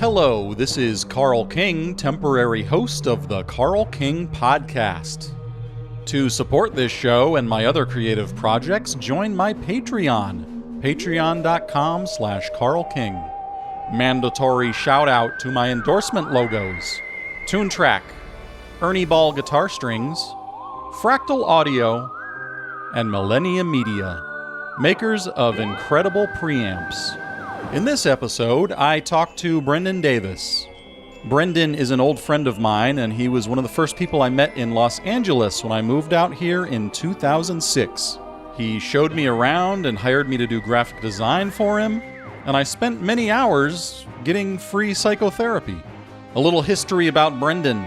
Hello, this is Carl King, temporary host of the Carl King Podcast. To support this show and my other creative projects, join my Patreon, patreon.com/CarlKing. Mandatory shout out to my endorsement logos, Toontrack, Ernie Ball Guitar Strings, Fractal Audio, and Millennium Media, makers of incredible preamps. In this episode, I talked to Brendan Davis. Brendan is an old friend of mine, and he was one of the first people I met in Los Angeles when I moved out here in 2006. He showed me around and hired me to do graphic design for him, and I spent many hours getting free psychotherapy. A little history about Brendan.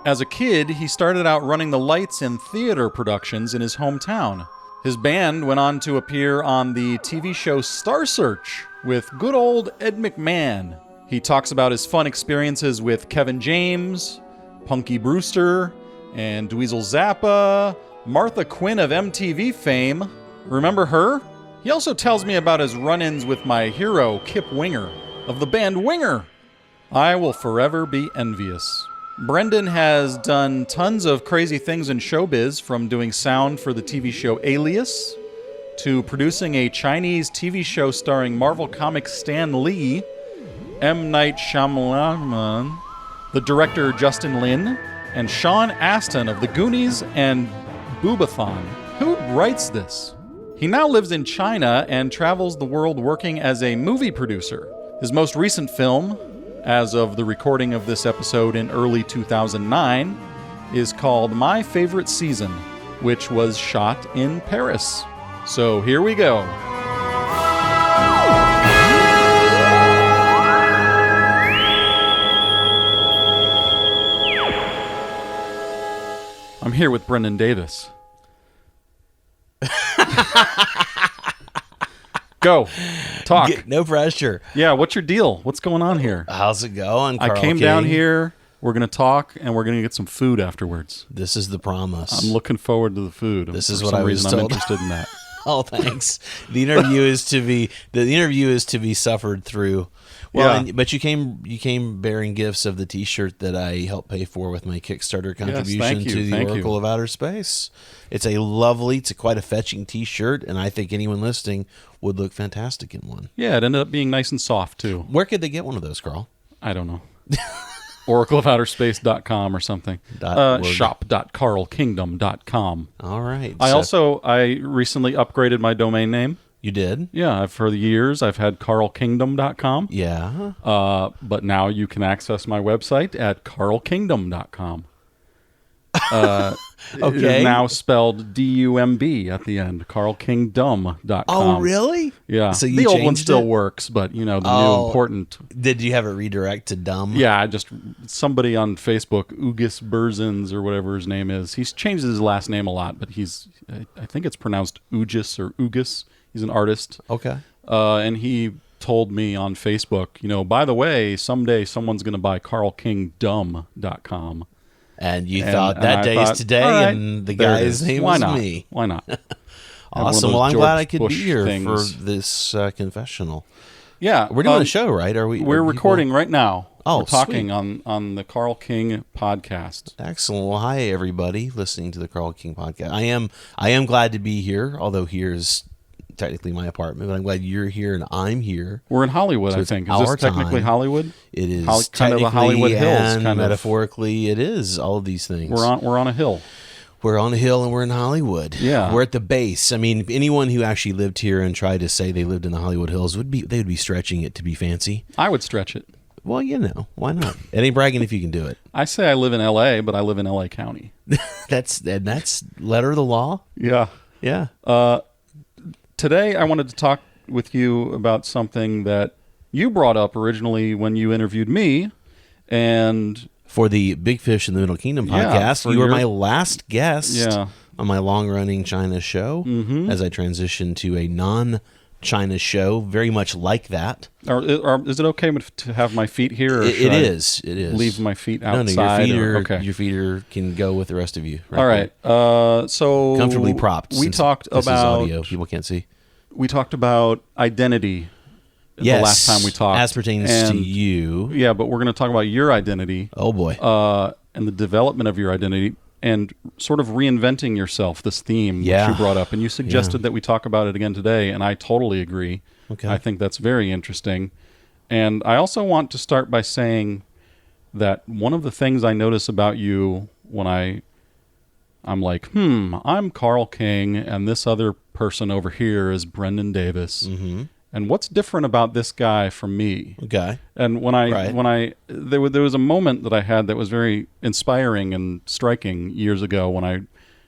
As a kid, he started out running the lights in theater productions in his hometown. His band went on to appear on the TV show Star Search with good old Ed McMahon. He talks about his fun experiences with Kevin James, Punky Brewster, and Dweezil Zappa, Martha Quinn of MTV fame. Remember her? He also tells me about his run-ins with my hero, Kip Winger, of the band Winger. I will forever be envious. Brendan has done tons of crazy things in showbiz, from doing sound for the TV show Alias, to producing a Chinese TV show starring Marvel Comics Stan Lee, M. Night Shyamalan, the director Justin Lin, and Sean Astin of the Goonies and Boobathon. Who writes this? He now lives in China and travels the world working as a movie producer. His most recent film, as of the recording of this episode in early 2009, is called My Favorite Season, which was shot in Paris. So here we go. I'm here with Brendan Davis. Go. Talk. No pressure. Yeah, what's your deal? What's going on here? How's it going, Carl I came King? down here. We're going to talk, and we're going to get some food afterwards. This is the promise. I'm looking forward to the food. This is what I was told. I'm interested in that. Oh, thanks. The interview is to be suffered through. Well, yeah. But you came bearing gifts of the T-shirt that I helped pay for with my Kickstarter contribution to the Oracle of Outer Space. It's quite a fetching T-shirt, and I think anyone listening would look fantastic in one. Yeah, it ended up being nice and soft, too. Where could they get one of those, Carl? I don't know. oracleofouterspace.com or something. Shop.carlkingdom.com. All right. I recently upgraded my domain name. You did? Yeah, for the years I've had carlkingdom.com. Yeah. But now you can access my website at carlkingdom.com. Okay. It is now spelled D-U-M-B at the end, carlkingdom.com. Oh, really? Yeah. So you the old one changed still it? works, but the new important. Did you have it redirect to dumb? Yeah, somebody on Facebook, Ugis Burzins or whatever his name is. He's changed his last name a lot, but I think it's pronounced Ugis or Ugis. He's an artist. Okay. And he told me on Facebook, by the way, someday someone's going to buy carlkingdom.com. And you thought that day is today, right, and the guy's name was me. Why not? Awesome. Well, I'm glad I could Bush be here things. for this confessional. Yeah. We're doing a show, right? We're recording right now. Oh, we're talking sweet. on the Carl King podcast. Excellent. Well, hi, everybody listening to the Carl King podcast. I am glad to be here, although here's technically my apartment, but I'm glad you're here and I'm here. We're in Hollywood, so I think. Is this technically Hollywood? It is kind of the Hollywood Hills, kind metaphorically, it is all of these things. We're on a hill. We're on a hill and we're in Hollywood. Yeah, we're at the base. I mean, anyone who actually lived here and tried to say they lived in the Hollywood Hills would be stretching it to be fancy. I would stretch it. Well, why not? It ain't bragging if you can do it. I say I live in L.A., but I live in L.A. County. that's letter of the law. Yeah, yeah. Today, I wanted to talk with you about something that you brought up originally when you interviewed me, and for the Big Fish in the Middle Kingdom podcast, you were my last guest on my long-running China show as I transitioned to a non-China show, very much like that. Is it okay to have my feet here? Or it is. Leave my feet outside? No, your feet can go with the rest of you. All right. So comfortably propped. We talked about audio. People can't see. We talked about identity the last time we talked. As pertains to you. Yeah, but we're going to talk about your identity. Oh, boy. And the development of your identity and sort of reinventing yourself, this theme which you brought up. And you suggested that we talk about it again today, and I totally agree. Okay. I think that's very interesting. And I also want to start by saying that one of the things I notice about you when I'm like, I'm Carl King, and this other person over here is Brendan Davis. Mm-hmm. And what's different about this guy from me? Okay. And there was a moment that I had that was very inspiring and striking years ago when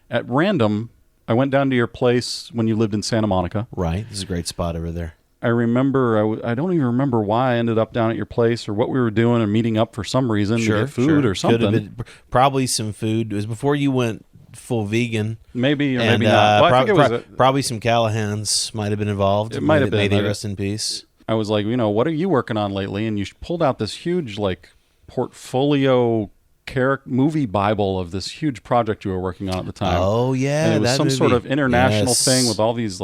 at random, I went down to your place when you lived in Santa Monica. Right. This is a great spot over there. I remember, I don't even remember why I ended up down at your place or what we were doing or meeting up for some reason to get food or something. Could have been probably some food. It was before you went full vegan. Maybe or maybe not. Well, I think it was probably some Callahans might have been involved. It might have been. May they rest in peace. I was like, what are you working on lately? And you pulled out this huge portfolio movie Bible of this huge project you were working on at the time. Oh yeah, and it was some sort of international thing with all these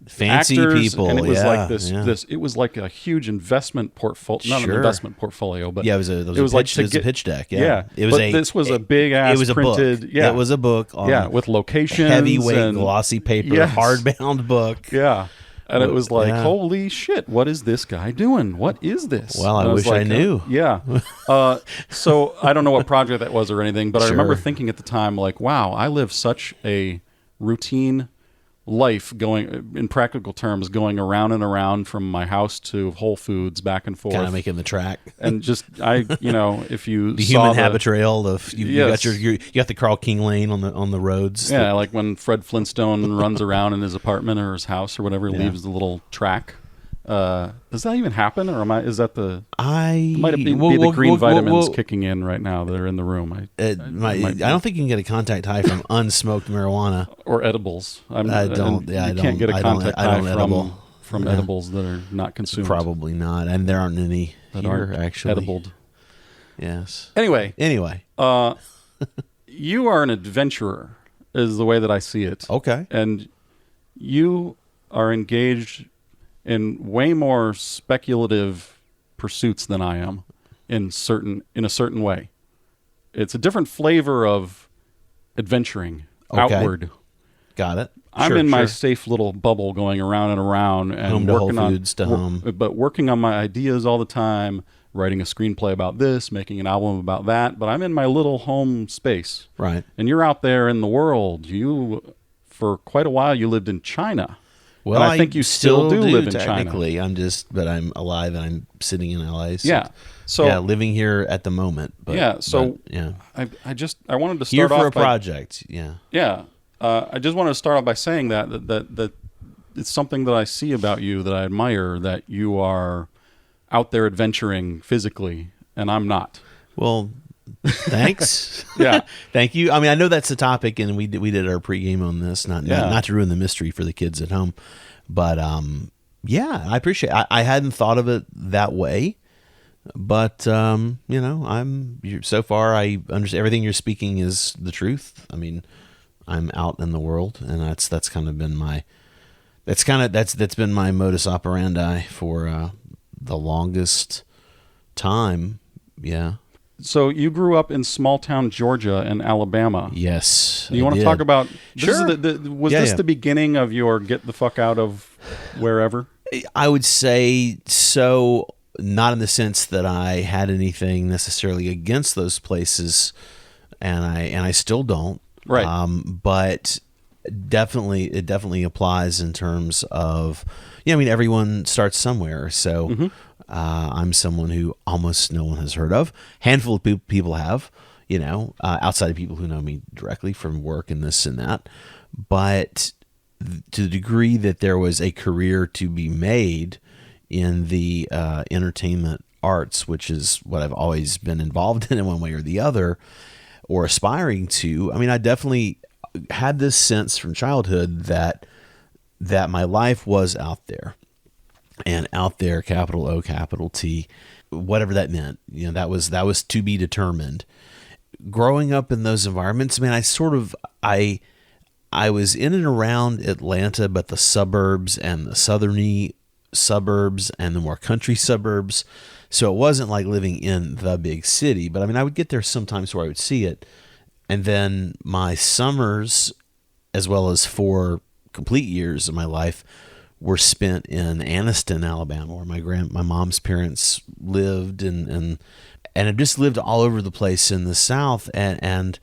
fancy actors, people, and it was like this. It was like a huge investment portfolio, not an investment portfolio, but it was a pitch deck. Yeah, this was a big ass. It was printed. A book. Yeah, it was a book. With locations, heavyweight and glossy paper, hardbound book. Yeah. And it was like, holy shit, what is this guy doing? What is this? Well, I wish I knew. Yeah. So I don't know what project that was or anything, but I remember thinking at the time, wow, I live such a routine life going, in practical terms, going around and around from my house to Whole Foods, back and forth. Kind of making the track. And just, if you the saw human habit trail of, you got the Carl King lane on the roads. Yeah, like when Fred Flintstone runs around in his apartment or his house or whatever, leaves the little track. Does that even happen, or is that the? It might be the green vitamins kicking in right now that are in the room. I don't think you can get a contact high from unsmoked marijuana or edibles. I don't. You can't get a contact high from edibles that are not consumed. Probably not, and there aren't any that aren't actually edibled. Yes. Anyway, you are an adventurer, is the way that I see it. Okay, and you are engaged in way more speculative pursuits than I am in a certain way. It's a different flavor of adventuring outward. Got it. I'm in my safe little bubble going around and around and home to working Whole Foods to home. But working on my ideas all the time, writing a screenplay about this, making an album about that, but I'm in my little home space. Right. And you're out there in the world. For quite a while you lived in China. Well, I think you still do live in technically. China. But I'm alive and I'm sitting in LA. So, living here at the moment. But, I wanted to start here off for a project. I just wanted to start off by saying that it's something that I see about you that I admire, that you are out there adventuring physically, and I'm not. Well, thanks. Yeah. Thank you. I mean, I know that's the topic, and we did our pregame on this, not to ruin the mystery for the kids at home. But, I appreciate it. I hadn't thought of it that way. But, so far I understand everything you're speaking is the truth. I mean, I'm out in the world, and that's kind of been that's been my modus operandi for the longest time. Yeah. So you grew up in small town Georgia and Alabama. Yes. You want to talk about? Sure. Was this the beginning of your get the fuck out of wherever? I would say so. Not in the sense that I had anything necessarily against those places, and I still don't. Right. But it definitely applies in terms of, everyone starts somewhere. So I'm someone who almost no one has heard of. Handful of people have, outside of people who know me directly from work and this and that. But to the degree that there was a career to be made in the entertainment arts, which is what I've always been involved in one way or the other, or aspiring to. I mean, I definitely had this sense from childhood that my life was out there, and out there, capital O, capital T, whatever that meant. That was to be determined. Growing up in those environments, I was in and around Atlanta, but the suburbs and the southerny suburbs and the more country suburbs. So it wasn't like living in the big city, but I mean, I would get there sometimes where I would see it. And then my summers, as well as 4 complete years of my life, were spent in Astin, Alabama, where my mom's parents lived, and I've just lived all over the place in the South. And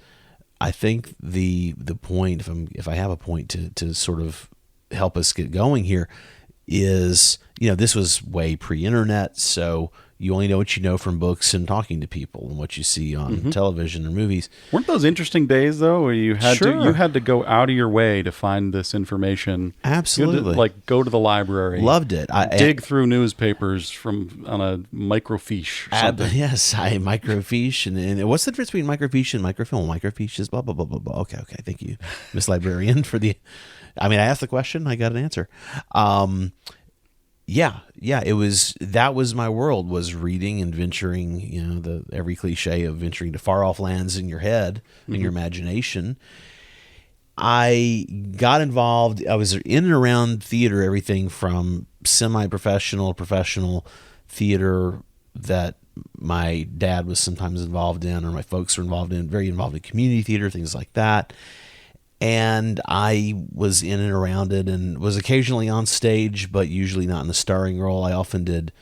I think the point, if I have a point to sort of help us get going here, is, this was way pre-internet, so you only know what you know from books and talking to people and what you see on television or movies. Weren't those interesting days, though, where you had Sure. you had to go out of your way to find this information? Absolutely. You had to, go to the library. Loved it. Dig through newspapers on a microfiche. Yes, microfiche. And what's the difference between microfiche and microfilm? Microfiche is blah, blah, blah, blah, blah. Okay. Thank you, Miss Librarian, for the... I asked the question, I got an answer. That was my world, was reading and venturing, every cliche of venturing to far off lands in your head, in your imagination. I got involved, I was in and around theater, everything from semi-professional, professional theater that my dad was sometimes involved in, or my folks were involved in, very involved in community theater, things like that. And I was in and around it and was occasionally on stage, but usually not in the starring role. I often did,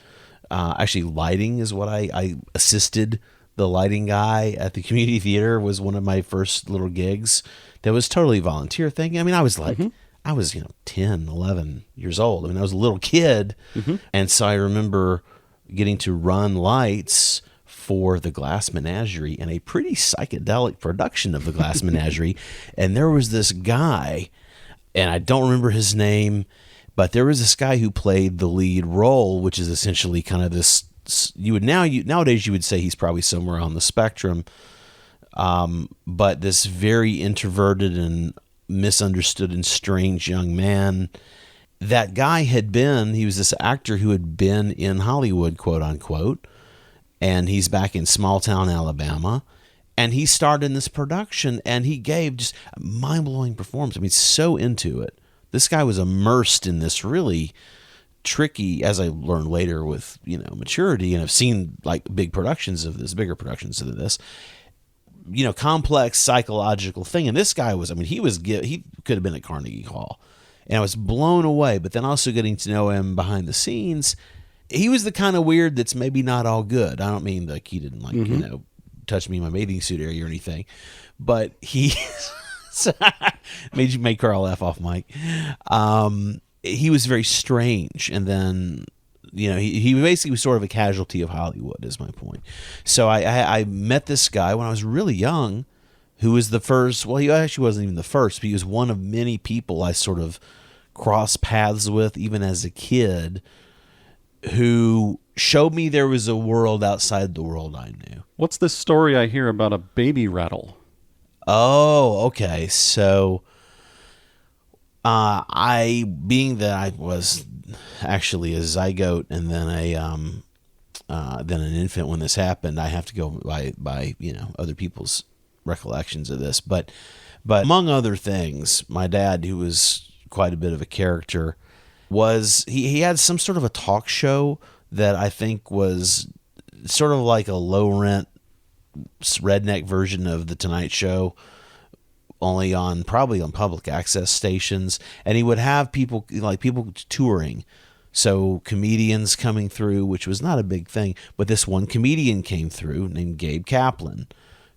actually lighting is what I assisted. The lighting guy at the community theater was one of my first little gigs that was totally volunteer thing. I was like, I was, 10, 11 years old. I was a little kid. And so I remember getting to run lights for the Glass Menagerie, and a pretty psychedelic production of the Glass Menagerie. And there was this guy, and I don't remember his name, but there was this guy who played the lead role, which is essentially kind of this, nowadays you would say he's probably somewhere on the spectrum, but this very introverted and misunderstood and strange young man. That guy he was this actor who had been in Hollywood, quote unquote, and he's back in small town Alabama, and he starred in this production, and he gave just a mind-blowing performance. So into it. This guy was immersed in this really tricky, as I learned later with, maturity, and I've seen bigger productions of this, complex psychological thing. And this guy was, he could have been at Carnegie Hall, and I was blown away. But then also getting to know him behind the scenes, he was the kind of weird that's maybe not all good. I don't mean he didn't touch me in my bathing suit area or anything, but he made Carl laugh off mic. He was very strange, and then he basically was sort of a casualty of Hollywood, is my point. So I met this guy when I was really young, who was the first. Well, he actually wasn't even the first, but he was one of many people I sort of crossed paths with, even as a kid, who showed me there was a world outside the world I knew. What's this story I hear about a baby rattle? Oh, okay. So, being that I was actually a zygote and then then an infant when this happened, I have to go by other people's recollections of this. But among other things, my dad, who was quite a bit of a character, he had some sort of a talk show that I think was sort of like a low rent redneck version of the Tonight Show, only probably on public access stations. And he would have people touring, so comedians coming through, which was not a big thing, but this one comedian came through named Gabe Kaplan,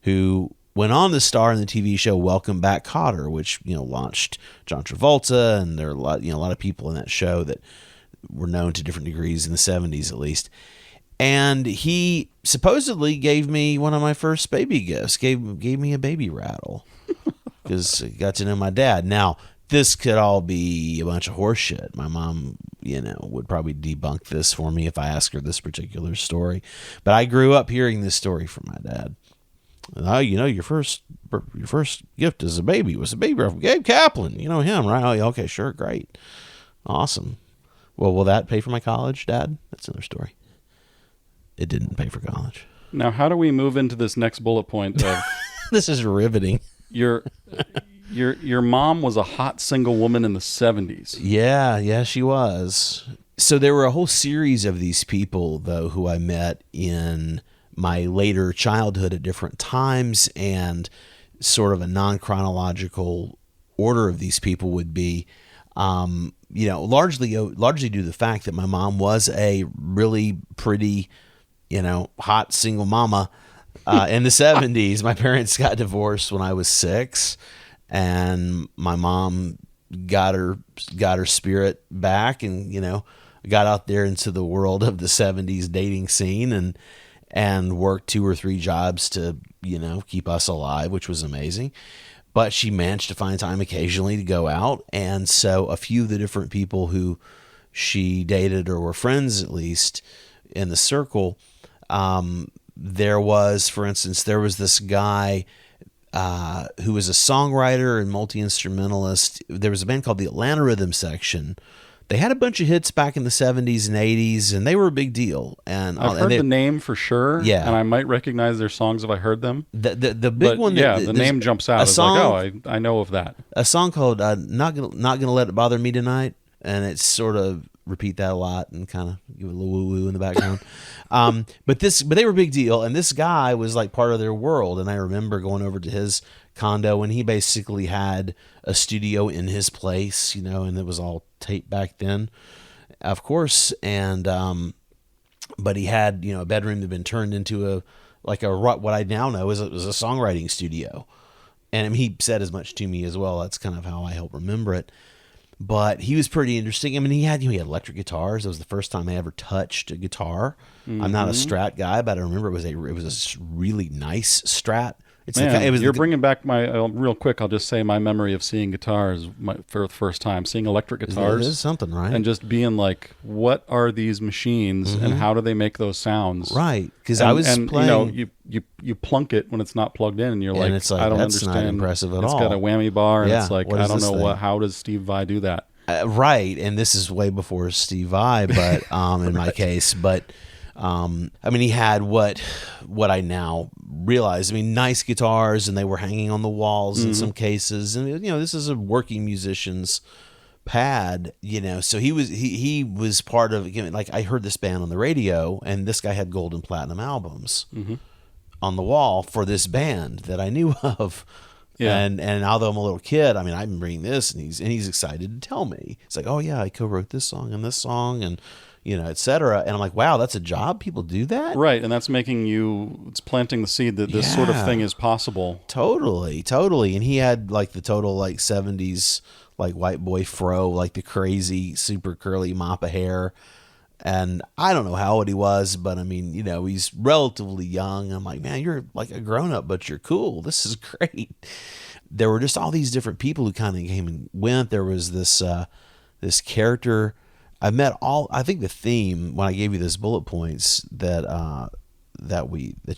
who went on to star in the TV show Welcome Back, Kotter, which launched John Travolta, and there are a lot of people in that show that were known to different degrees in the 70s at least. And he supposedly gave me one of my first baby gifts, gave me a baby rattle, because I got to know my dad. Now, this could all be a bunch of horse shit. My mom, would probably debunk this for me if I asked her this particular story. But I grew up hearing this story from my dad. Your first gift as a baby was a baby from Gabe Kaplan. You know him, right? Oh, okay, sure, great, awesome. Well, will that pay for my college, Dad? That's another story. It didn't pay for college. Now, how do we move into this next bullet point of this is riveting. Your mom was a hot single woman in the 70s. Yeah, she was. So there were a whole series of these people, though, who I met in my later childhood at different times, and sort of a non-chronological order of these people would be, largely due to the fact that my mom was a really pretty, hot single mama in the 70s. My parents got divorced when I was 6, and my mom got her spirit back, and got out there into the world of the 70s dating scene, and worked 2 or 3 jobs to keep us alive, which was amazing. But she managed to find time occasionally to go out, and so a few of the different people who she dated, or were friends at least in the circle, there was this guy who was a songwriter and multi-instrumentalist. There was a band called the Atlanta Rhythm Section. They had a bunch of hits back in the 70s and 80s, and they were a big deal. And I've heard the name for sure, and I might recognize their songs if I heard them. The big one, the name jumps out. It's like, I know of that. A song called "Not Gonna Let It Bother Me Tonight," and it's sort of repeat that a lot and kind of give it a little woo woo in the background. But they were a big deal, and this guy was like part of their world. And I remember going over to his condo, and he basically had a studio in his place, and it was all tape back then, of course. And but he had a bedroom that had been turned into what I now know was a songwriting studio. And he said as much to me as well. That's kind of how I help remember it. But he was pretty interesting. I mean, he had electric guitars. It was the first time I ever touched a guitar. Mm-hmm. I'm not a Strat guy, but I remember it was a really nice Strat. You're bringing back my real quick. I'll just say my memory of seeing guitars for the first time, seeing electric guitars. Is something, right? And just being like, what are these machines, and how do they make those sounds? Right, because I was playing. You plunk it when it's not plugged in, and you're like, it's like, I don't that's understand. Not impressive at all. It's got a whammy bar, and it's like, I don't know how does Steve Vai do that? Right, and this is way before Steve Vai, but in my case, but. He had what I now realize. Nice guitars, and they were hanging on the walls in some cases. And this is a working musician's pad. So he was part of. Like, I heard this band on the radio, and this guy had gold and platinum albums on the wall for this band that I knew of. Yeah. And although I'm a little kid, I've been reading this, and he's excited to tell me. It's like, oh yeah, I co-wrote this song and this song, and et cetera. And I'm like, wow, that's a job? People do that? Right, and that's it's planting the seed that this sort of thing is possible. Totally. And he had like the total like 70s like white boy fro, like the crazy super curly mop of hair. And I don't know how old he was, but he's relatively young. I'm like, man, you're like a grown-up, but you're cool. This is great. There were just all these different people who kind of came and went. There was this character. I think the theme, when I gave you this bullet points that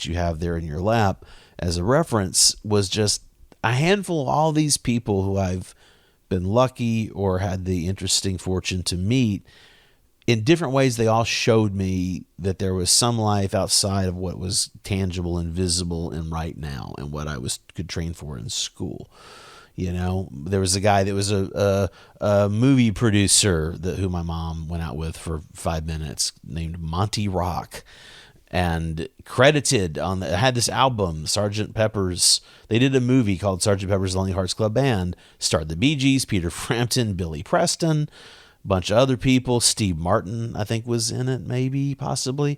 you have there in your lap as a reference, was just a handful of all these people who I've been lucky or had the interesting fortune to meet. In different ways, they all showed me that there was some life outside of what was tangible and visible and right now, and what I could train for in school. There was a guy that was a movie producer who my mom went out with for 5 minutes, named Monty Rock, and credited had this album, Sgt. Pepper's. They did a movie called Sgt. Pepper's Lonely Hearts Club Band. Starred the Bee Gees, Peter Frampton, Billy Preston, a bunch of other people. Steve Martin, I think, was in it, maybe, possibly.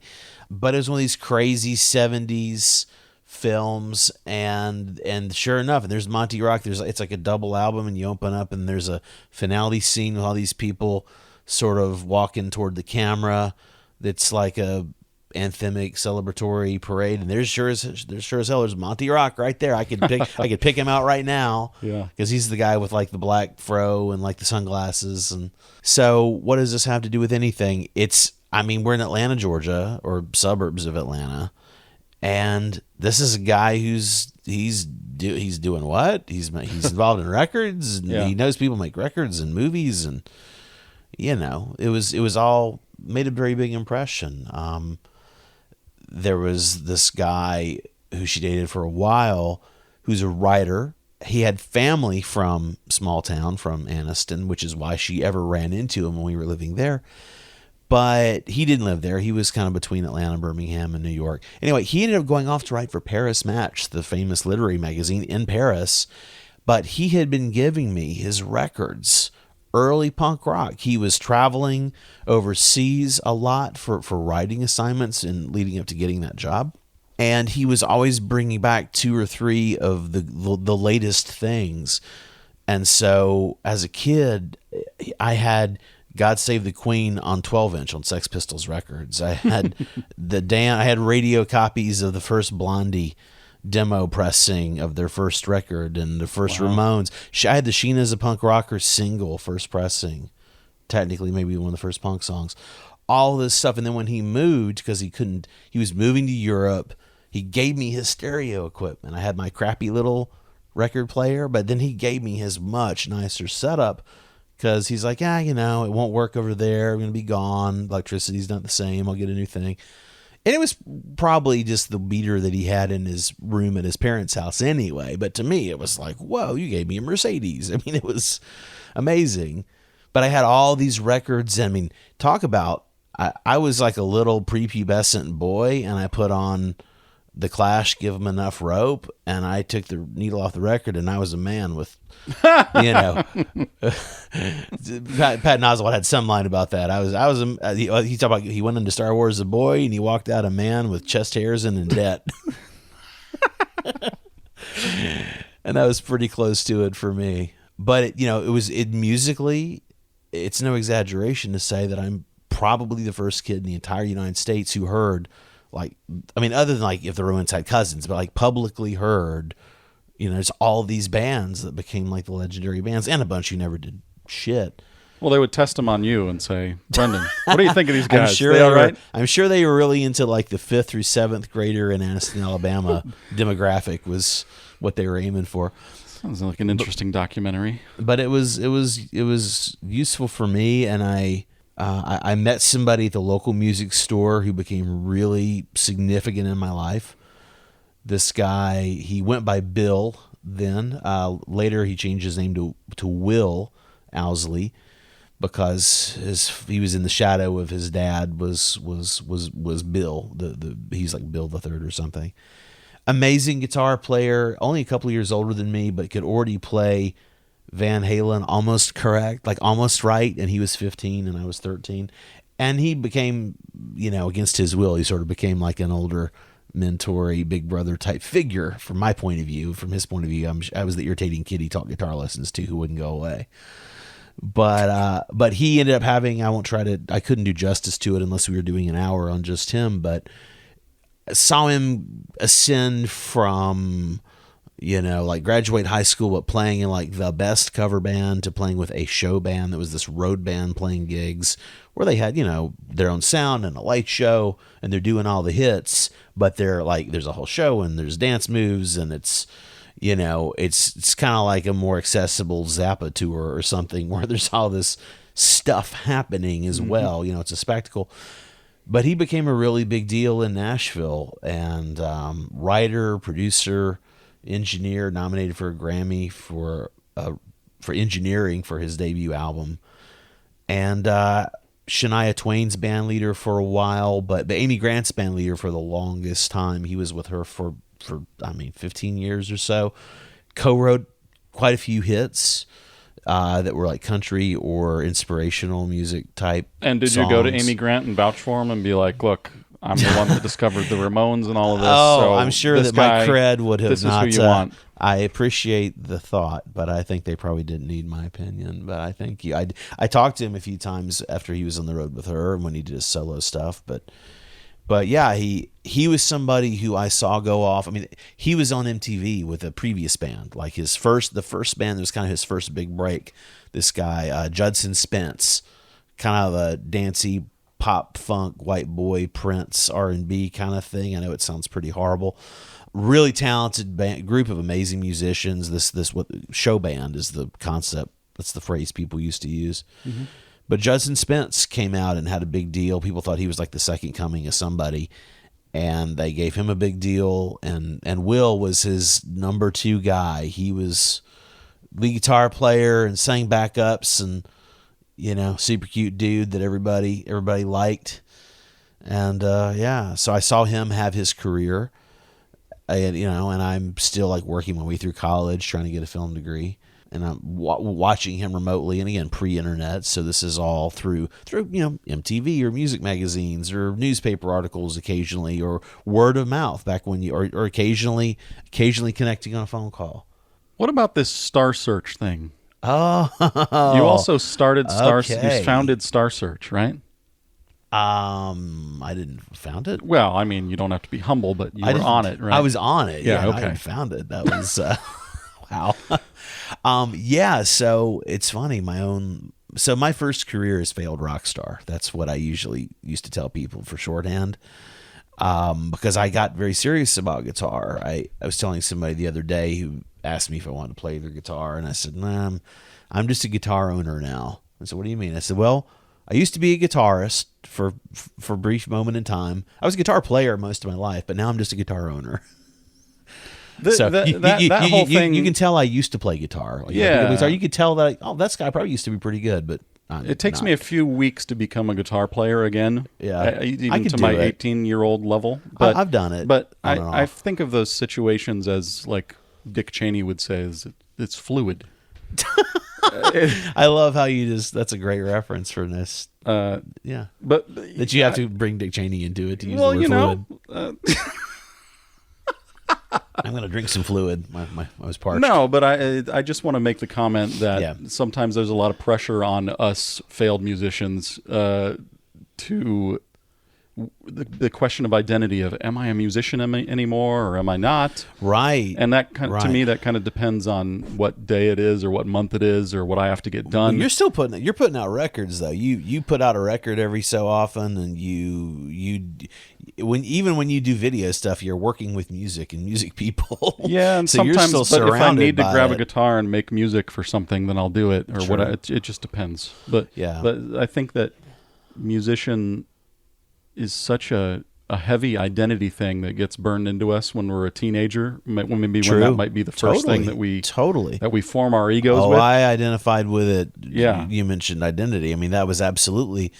But it was one of these crazy 70s films, and sure enough, and there's Monty Rock. It's like a double album, and you open up, and there's a finale scene with all these people sort of walking toward the camera. That's like a anthemic celebratory parade, and there's sure as hell there's Monty Rock right there. I could pick him out right now, because he's the guy with like the black fro and like the sunglasses. And so, what does this have to do with anything? We're in Atlanta, Georgia, or suburbs of Atlanta. And this is a guy he's doing what? He's involved in records, and he knows people make records and movies, and it was all made a very big impression. There was this guy who she dated for a while, who's a writer. He had family from small town, from Astin, which is why she ever ran into him when we were living there. But he didn't live there. He was kind of between Atlanta, Birmingham, and New York. Anyway, he ended up going off to write for Paris Match, the famous literary magazine in Paris. But he had been giving me his records, early punk rock. He was traveling overseas a lot for writing assignments and leading up to getting that job. And he was always bringing back 2 or 3 of the latest things. And so as a kid, I had God Save the Queen on 12-inch on Sex Pistols records. I had I had radio copies of the first Blondie demo pressing of their first record and the first Ramones. I had the Sheena's a Punk Rocker single first pressing, technically maybe one of the first punk songs. All this stuff. And then when he moved, because he was moving to Europe, he gave me his stereo equipment. I had my crappy little record player, but then he gave me his much nicer setup because he's like, it won't work over there. I'm going to be gone. Electricity's not the same. I'll get a new thing. And it was probably just the beater that he had in his room at his parents' house anyway. But to me, it was like, whoa, you gave me a Mercedes. I mean, it was amazing. But I had all these records. I mean, talk about, I was like a little prepubescent boy, and I put on The Clash, Give 'Em Enough Rope, and I took the needle off the record, and I was a man with, Pat Oswalt had some line about that. He talked about he went into Star Wars as a boy, and he walked out a man with chest hairs and in debt. And that was pretty close to it for me. But musically, it's no exaggeration to say that I'm probably the first kid in the entire United States who heard, other than if the Ruins had cousins, but publicly heard, there's all these bands that became the legendary bands, and a bunch who never did shit. Well, they would test them on you and say, Brendan, what do you think of these guys? I'm sure they were really into the 5th through 7th grader in Astin, Alabama demographic was what they were aiming for. Sounds like an interesting documentary. But it was useful for me, and I met somebody at the local music store who became really significant in my life. This guy, he went by Bill then. Later, he changed his name to Will Owsley because he was in the shadow of his dad. Was Bill? He's like Bill the Third or something. Amazing guitar player, only a couple of years older than me, but could already play Van Halen almost correct, almost right, and he was 15 and I was 13. And he became, against his will, he sort of became an older mentor-y, big brother type figure from my point of view. From his point of view, I was the irritating kid he taught guitar lessons to who wouldn't go away. But he ended up having, I couldn't do justice to it unless we were doing an hour on just him, but saw him ascend from, graduate high school, but playing in the best cover band to playing with a show band that was this road band playing gigs where they had, their own sound and a light show and they're doing all the hits, but they're there's a whole show and there's dance moves and it's, it's kind of like a more accessible Zappa tour or something where there's all this stuff happening as well. It's a spectacle. But he became a really big deal in Nashville and writer, producer, engineer, nominated for a Grammy for engineering for his debut album, and Shania Twain's band leader for a while, but Amy Grant's band leader for the longest time. He was with her for 15 years or so. Co-wrote quite a few hits that were country or inspirational music type. And did songs. You go to Amy Grant and vouch for him and be like, look, I'm the one that discovered the Ramones and all of this. So I'm sure that my cred would have this not. This is who you want. I appreciate the thought, but I think they probably didn't need my opinion. But I think I talked to him a few times after he was on the road with her and when he did his solo stuff. But yeah, he was somebody who I saw go off. He was on MTV with a previous band, the first band that was kind of his first big break. This guy, Judson Spence, kind of a dancey pop funk white boy Prince R&B kind of thing. I know it sounds pretty horrible. Really talented group of amazing musicians. This what show band is the concept. That's the phrase people used to use. Mm-hmm. But Judson Spence came out and had a big deal. People thought he was the second coming of somebody, and they gave him a big deal. And Will was his number 2 guy. He was lead guitar player and sang backups and super cute dude that everybody liked. And so I saw him have his career, and I'm still like working my way through college, trying to get a film degree, and I'm watching him remotely, and again pre-internet, so this is all through MTV or music magazines or newspaper articles occasionally, or word of mouth back when or occasionally connecting on a phone call. What about this Star Search thing? Oh, you also started okay. You founded Star Search, right? I didn't found it. Well, I mean, you don't have to be humble, but you were on it, right? I was on it. Yeah, okay. I didn't found it. That was wow. So it's funny. My first career is failed rock star. That's what I usually used to tell people for shorthand. Because I got very serious about guitar. I was telling somebody the other day who asked me if I wanted to play their guitar, and I said, "Nah, I'm just a guitar owner now." I said, "What do you mean?" I said, "Well, I used to be a guitarist for a brief moment in time. I was a guitar player most of my life, but now I'm just a guitar owner." That whole thing, you can tell I used to play guitar. You could tell that that guy probably used to be pretty good, but it takes me a few weeks to become a guitar player again. Yeah, even to my 18-year-old level. But I've done it. But I think of those situations as, like Dick Cheney would say, it's fluid. I love how that's a great reference for this. Yeah, but that you have to bring Dick Cheney into it to use the word fluid. I'm going to drink some fluid. I was parched. No, but I just want to make the comment that sometimes there's a lot of pressure on us failed musicians to the question of identity of, am I a musician anymore, or am I not? Right. And that to me, that kind of depends on what day it is, or what month it is, or what I have to get done. Well, you're still putting out records though. You put out a record every so often, and when you do video stuff, you're working with music and music people. Yeah, and so sometimes, you're still but if I need to grab it. a guitar and make music for something, then I'll do it, or sure. it just depends. But I think that musician is such a heavy identity thing that gets burned into us when we're a teenager. When that might be the first thing that we form our egos with. I identified with it. Yeah, you mentioned identity. I mean, that was absolutely.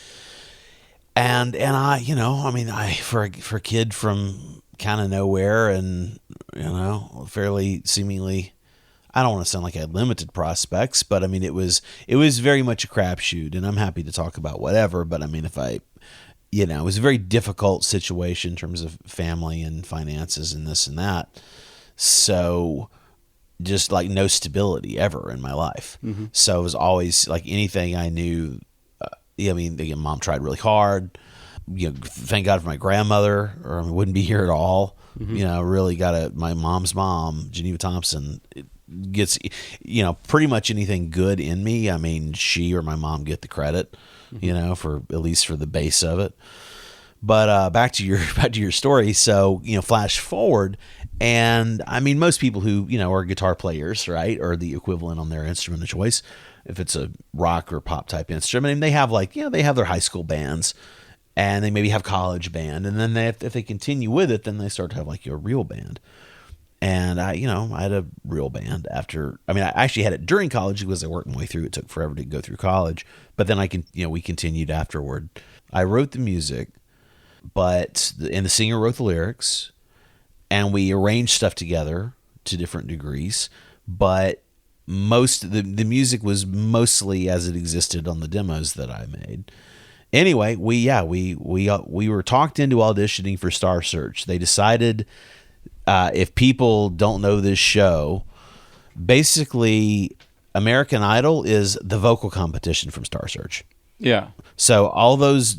And I for a kid from kind of nowhere, and fairly seemingly, I don't want to sound like I had limited prospects, but I mean it was very much a crapshoot, and I'm happy to talk about whatever. But I mean, it was a very difficult situation in terms of family and finances and this and that. So just like no stability ever in my life. Mm-hmm. So it was always like anything I knew. Again, Mom tried really hard. Thank God for my grandmother, or I wouldn't be here at all. Mm-hmm. Really got my mom's mom, Geneva Thompson, gets, pretty much anything good in me. I mean, she or my mom get the credit. Mm-hmm. For at least for the base of it. But back to your story. So flash forward, and I mean most people who are guitar players, right, or the equivalent on their instrument of choice, if it's a rock or pop type instrument, and they have they have their high school bands, and they maybe have college band, and then if they continue with it, then they start to have a real band. And I had a real band after. I mean, I actually had it during college because I worked my way through. It took forever to go through college, but then we continued afterward. I wrote the music, and the singer wrote the lyrics, and we arranged stuff together to different degrees. But most the music was mostly as it existed on the demos that I made. Anyway, we were talked into auditioning for Star Search. They decided. If people don't know this show, basically American Idol is the vocal competition from Star Search. Yeah. So all those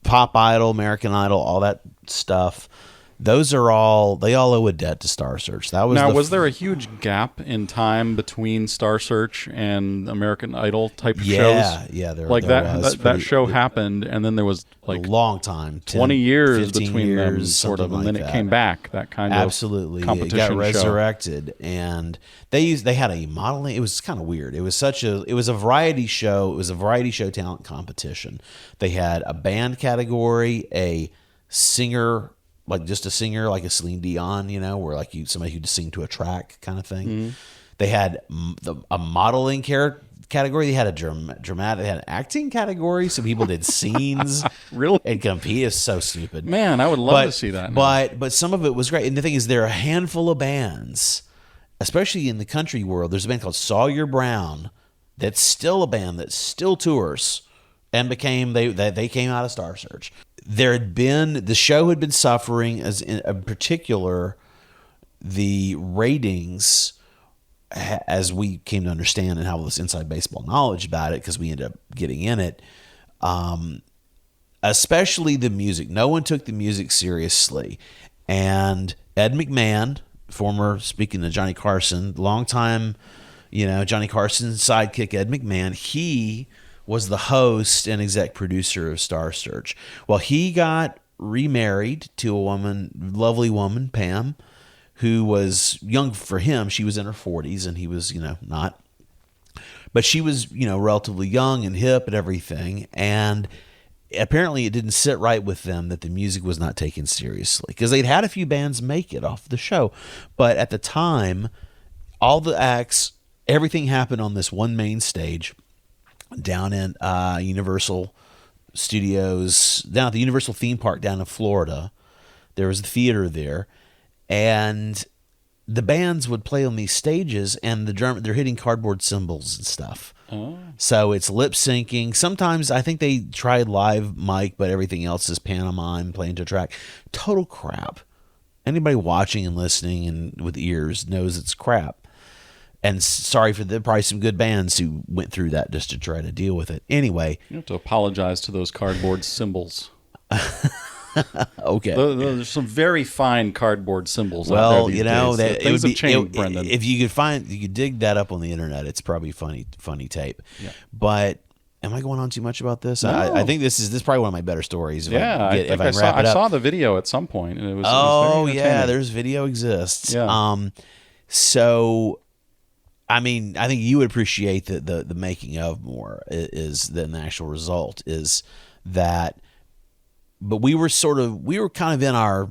Pop Idol, American Idol, all that stuff, they all owe a debt to Star Search. That was was there a huge gap in time between Star Search and American Idol type shows? Yeah, there that show happened, and then there was a long time, 20 years between years, them, sort of, and then it came back. That kind absolutely of competition it got resurrected, and they had a modeling. It was kind of weird. It was a variety show. It was a variety show talent competition. They had a band category, a singer. Just a singer, like a Celine Dion, where somebody who just sing to a track kind of thing. Mm-hmm. They had a modeling category. They had a dramatic, they had an acting category, so people did scenes. Really? And compete. Is so stupid. Man, I would love to see that. But some of it was great. And the thing is, there are a handful of bands, especially in the country world. There's a band called Sawyer Brown that's still a band that still tours and they came out of Star Search. The show had been suffering, as in particular, the ratings, as we came to understand and have all this inside baseball knowledge about it, because we ended up getting in it, especially the music. No one took the music seriously. And Ed McMahon, speaking of Johnny Carson, longtime, Johnny Carson's sidekick, Ed McMahon, he was the host and exec producer of Star Search. Well, he got remarried to a lovely woman, Pam, who was young for him. She was in her 40s and he was, not. But she was, relatively young and hip and everything. And apparently it didn't sit right with them that the music was not taken seriously, because they'd had a few bands make it off the show. But at the time, all the acts, everything happened on this one main stage down in Universal Studios, down at the Universal theme park down in Florida. There was a theater there, and the bands would play on these stages, and they're hitting cardboard cymbals and stuff. Oh. So it's lip syncing. Sometimes I think they tried live mic, but everything else is pantomime, playing to track. Total crap. Anybody watching and listening and with ears knows it's crap. And sorry for probably some good bands who went through that just to try to deal with it. Anyway. You have to apologize to those cardboard cymbals. Okay. There's some very fine cardboard cymbals out there these days. That things have changed, Brendan. If you could dig that up on the internet, it's probably funny tape. Yeah. But am I going on too much about this? No. I think this is probably one of my better stories. I saw the video at some point, and it was very entertaining. There's video exists. Yeah. So, I mean, I think you would appreciate the making of more is than the actual result is that. But we were kind of in our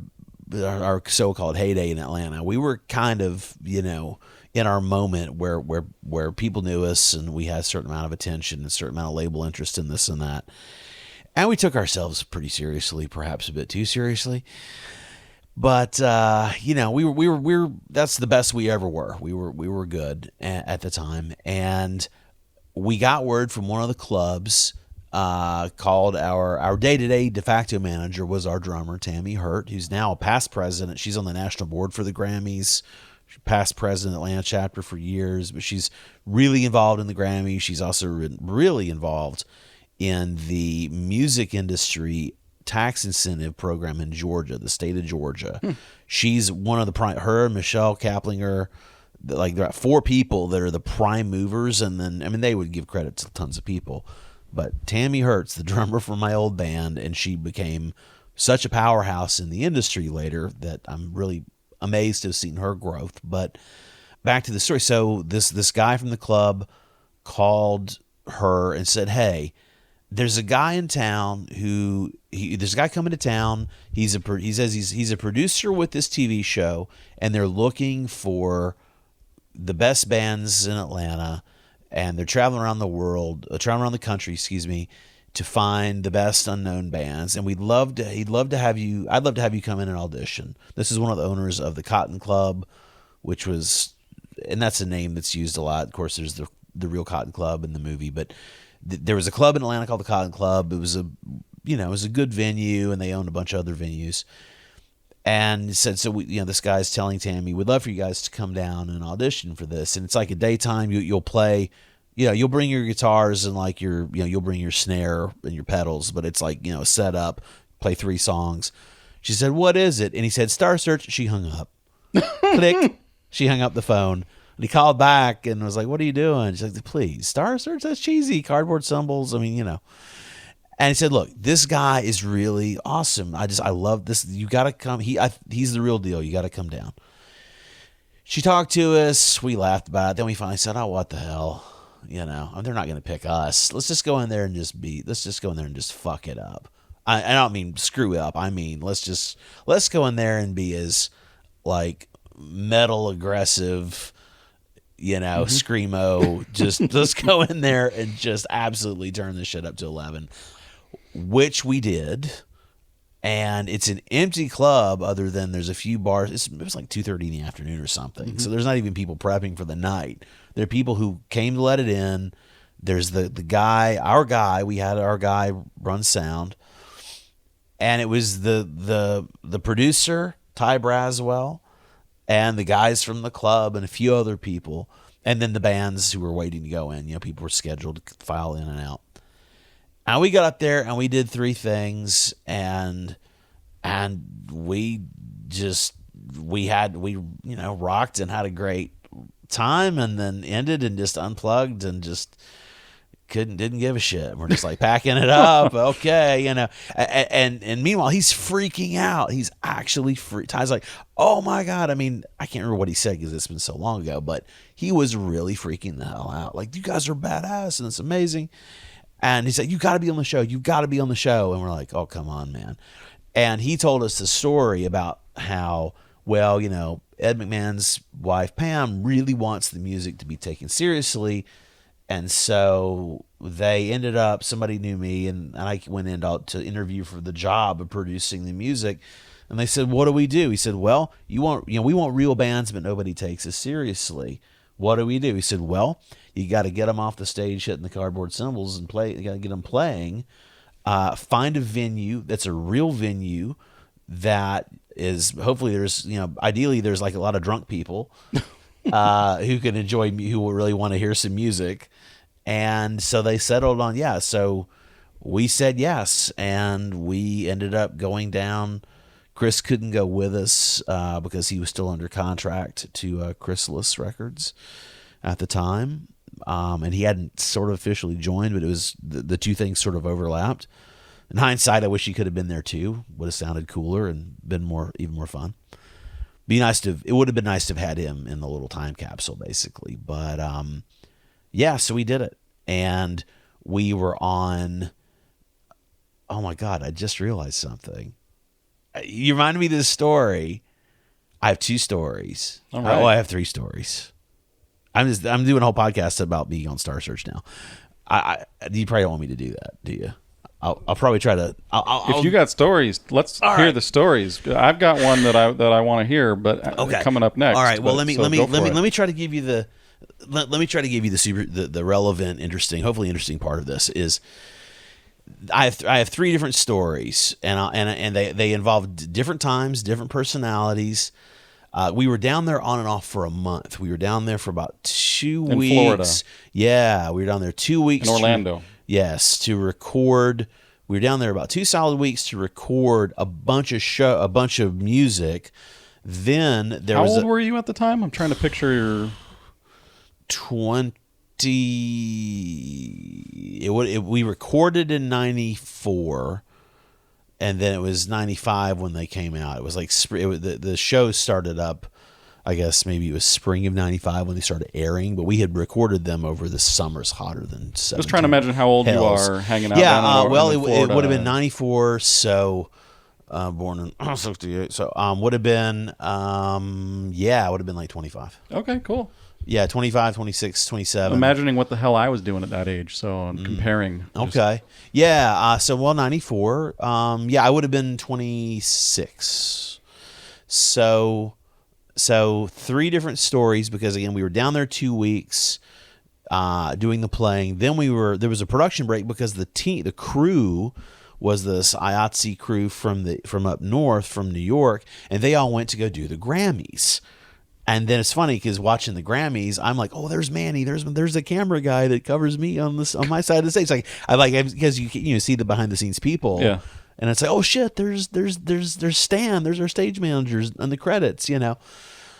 so-called heyday in Atlanta. We were kind of, in our moment where people knew us and we had a certain amount of attention, a certain amount of label interest in this and that. And we took ourselves pretty seriously, perhaps a bit too seriously. But, we were that's the best we ever were. We were good at the time. And we got word from one of the clubs, called our day-to-day de facto manager was our drummer, Tammy Hurt, who's now a past president. She's on the national board for the Grammys, past president Atlanta chapter for years, but she's really involved in the Grammys. She's also really involved in the music industry tax incentive program in Georgia, the state of Georgia. She's one of her and Michelle Kaplinger, like there are 4 people that are the prime movers, and then, they would give credit to tons of people. But Tammy Hurt's the drummer from my old band, and she became such a powerhouse in the industry later that I'm really amazed to have seen her growth. But back to the story. So this guy from the club called her and said, "Hey, there's a guy in town there's a guy coming to town. He says he's a producer with this TV show, and they're looking for the best bands in Atlanta." And they're traveling around the country, to find the best unknown bands. And I'd love to have you come in and audition. This is one of the owners of the Cotton Club, and that's a name that's used a lot. Of course, there's the real Cotton Club in the movie, but there was a club in Atlanta called the Cotton Club. It was a good venue, and they owned a bunch of other venues. And said, so this guy's telling Tammy, we'd love for you guys to come down and audition for this. And it's like a daytime. You'll play, you'll bring your guitars and like you'll bring your snare and your pedals, but it's like, set up, play 3 songs. She said, what is it? And he said, Star Search. She hung up. Click. She hung up the phone. And he called back and was like, what are you doing? She's like, please, Star Search, that's cheesy. Cardboard cymbals. And he said, look, this guy is really awesome. I love this. You got to come. He's the real deal. You got to come down. She talked to us. We laughed about it. Then we finally said, oh, what the hell? They're not going to pick us. Let's just go in there and just fuck it up. I don't mean screw up. I mean, let's go in there and be as like metal aggressive screamo, just go in there and just absolutely turn this shit up to 11, which we did. And it's an empty club other than there's a few bars. It was like 2:30 in the afternoon or something. Mm-hmm. So there's not even people prepping for the night. There are people who came to let it in. There's the guy, we had our guy run sound. And it was the producer, Ty Braswell, and the guys from the club and a few other people. And then the bands who were waiting to go in. People were scheduled to file in and out. And we got up there and we did 3 things, and we rocked and had a great time, and then ended and just unplugged and just didn't give a shit. We're just like packing it up, okay, And meanwhile, he's freaking out. He's actually Ty's like, oh my God. I mean, I can't remember what he said because it's been so long ago, but he was really freaking the hell out. Like, you guys are badass and it's amazing. And he said, you got to be on the show. You got to be on the show. And we're like, oh, come on, man. And he told us the story about how, Ed McMahon's wife, Pam, really wants the music to be taken seriously. And so they ended up, somebody knew me, and I went in to interview for the job of producing the music. And they said, what do we do? He said, well, we want real bands, but nobody takes us seriously. What do we do? He said, well, you got to get them off the stage hitting the cardboard cymbals and play. You got to get them playing. Find a venue that's a real venue that is, hopefully there's, ideally there's like a lot of drunk people who can enjoy, who will really want to hear some music. And so they settled on, so we said yes. And we ended up going down. Chris couldn't go with us because he was still under contract to Chrysalis Records at the time. And he hadn't sort of officially joined, but it was the 2 things sort of overlapped. In hindsight, I wish he could have been there too. Would have sounded cooler and been even more fun. It would have been nice to have had him in the little time capsule, basically. But so we did it, and we were on. Oh my God! I just realized something. You reminded me of this story. I have 2 stories. All right. I have 3 stories. I'm doing a whole podcast about being on Star Search now. You probably don't want me to do that, do you? I'll probably try to. If you got stories, let's hear the stories. I've got one that I want to hear, but coming up next. All right. Well, let me try to give you the the relevant, hopefully interesting part of this is. I have 3 different stories, and they involve different times, different personalities. We were down there on and off for a month. We were down there for about 2 weeks. In Florida. Yeah, we were down there 2 weeks. In Orlando. To record. We were down there about 2 solid weeks to record a bunch of music. Then there was. How old were you at the time? I'm trying to picture your. 20. We recorded in 94, and then it was 95 when they came out. It was like the show started up, I guess maybe it was spring of 95 when they started airing, but we had recorded them over the summers hotter than 17. Just trying to imagine how old hells. You are hanging out. Yeah, it would have been 94, so born in 68, so would have been it would have been like 25. Okay, cool. Yeah, 25, 26, 27. Imagining what the hell I was doing at that age, so I'm comparing. Okay. Yeah, 94. I would have been 26. So 3 different stories because, again, we were down there 2 weeks doing the playing. Then there was a production break because the crew was this IATSE crew from up north, from New York, and they all went to go do the Grammys. And then it's funny because watching the Grammys, I'm like, oh, there's Manny, there's the camera guy that covers me on my side of the stage. Because you see the behind the scenes people, yeah. And it's like, oh shit, there's Stan, there's our stage managers on the credits,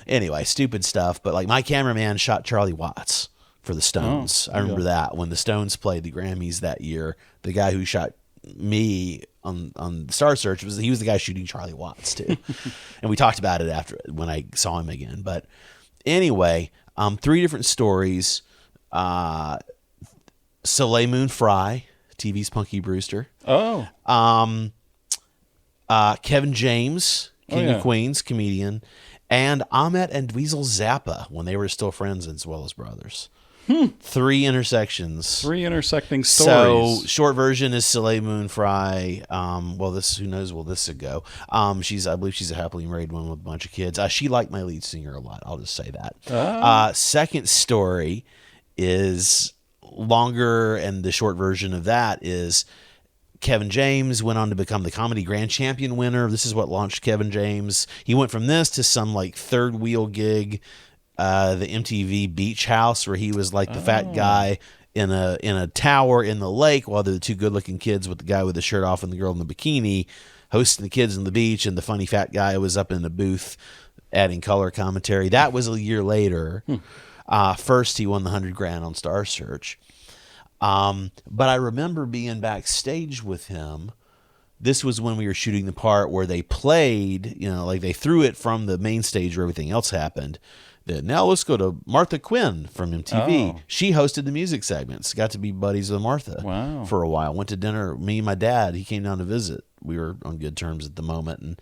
Anyway, stupid stuff. But like my cameraman shot Charlie Watts for the Stones. I remember that when the Stones played the Grammys that year. The guy who shot me on Star Search was the guy shooting Charlie Watts too. And we talked about it after when I saw him again. But anyway, 3 different stories. Soleil Moon Frye, TV's Punky Brewster. Oh. Kevin James, King of Queens, comedian, and Ahmet and Dweezil Zappa when they were still friends as well as brothers. 3 intersections. 3 intersecting stories. So, short version is Soleil Moon Frye. Well, this, who knows, will this go? I believe she's a happily married woman with a bunch of kids. She liked my lead singer a lot. I'll just say that. Second story is longer, and the short version of that is Kevin James went on to become the Comedy Grand Champion winner. This is what launched Kevin James. He went from this to some like third wheel gig, the MTV Beach House, where he was like the fat guy in a tower in the lake while the 2 good-looking kids with the guy with the shirt off and the girl in the bikini hosting the kids on the beach, and the funny fat guy was up in the booth adding color commentary. That was a year later. First, he won the $100,000 on Star Search. But I remember being backstage with him. This was when we were shooting the part where they played, like they threw it from the main stage where everything else happened. Now let's go to Martha Quinn from MTV. She hosted the music segments. Got to be buddies with Martha for a while. Went to dinner. Me and my dad. He came down to visit. We were on good terms at the moment,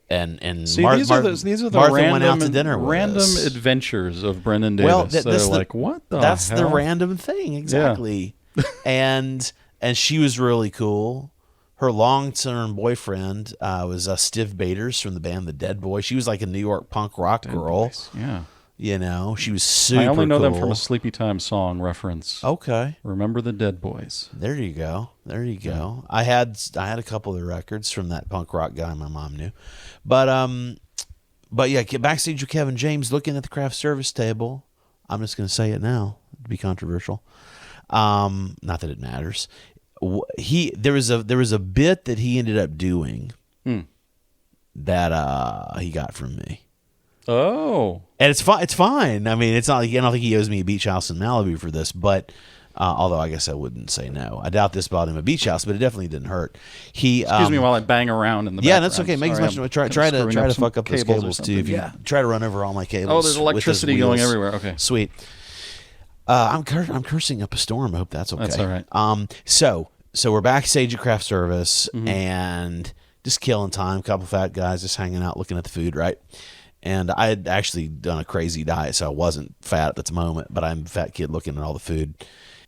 and see, these are the Martha random, went out to dinner with random us. Adventures of Brendan Davis. Well, They're like, what the That's hell? the random thing, exactly. and she was really cool. Her long-term boyfriend was Stiv Bators from the band The Dead Boys. She was like a New York punk rock girl. Boys. Yeah. She was super cool. I only know them from a Sleepy Time song reference. Okay. Remember the Dead Boys. There you go. Yeah. I had a couple of the records from that punk rock guy my mom knew. But yeah, get backstage with Kevin James looking at the craft service table. I'm just going to say it now to be controversial. Not that it matters. There was a bit that he ended up doing that he got from me. Oh, and it's fine. I mean, it's not like I don't think he owes me a beach house in Malibu for this, but although I guess I wouldn't say no. I doubt this bought him a beach house, but it definitely didn't hurt. Excuse me while I bang around in the background. Yeah, that's okay. Make as much. Try to fuck up those cables too. If you try to run over all my cables. Oh, there's electricity going everywhere. Okay, sweet. I'm cursing up a storm. I hope that's okay. That's all right. So we're backstage at craft service and just killing time. A couple fat guys just hanging out, looking at the food, right? And I had actually done a crazy diet, so I wasn't fat at the moment, but I'm a fat kid looking at all the food.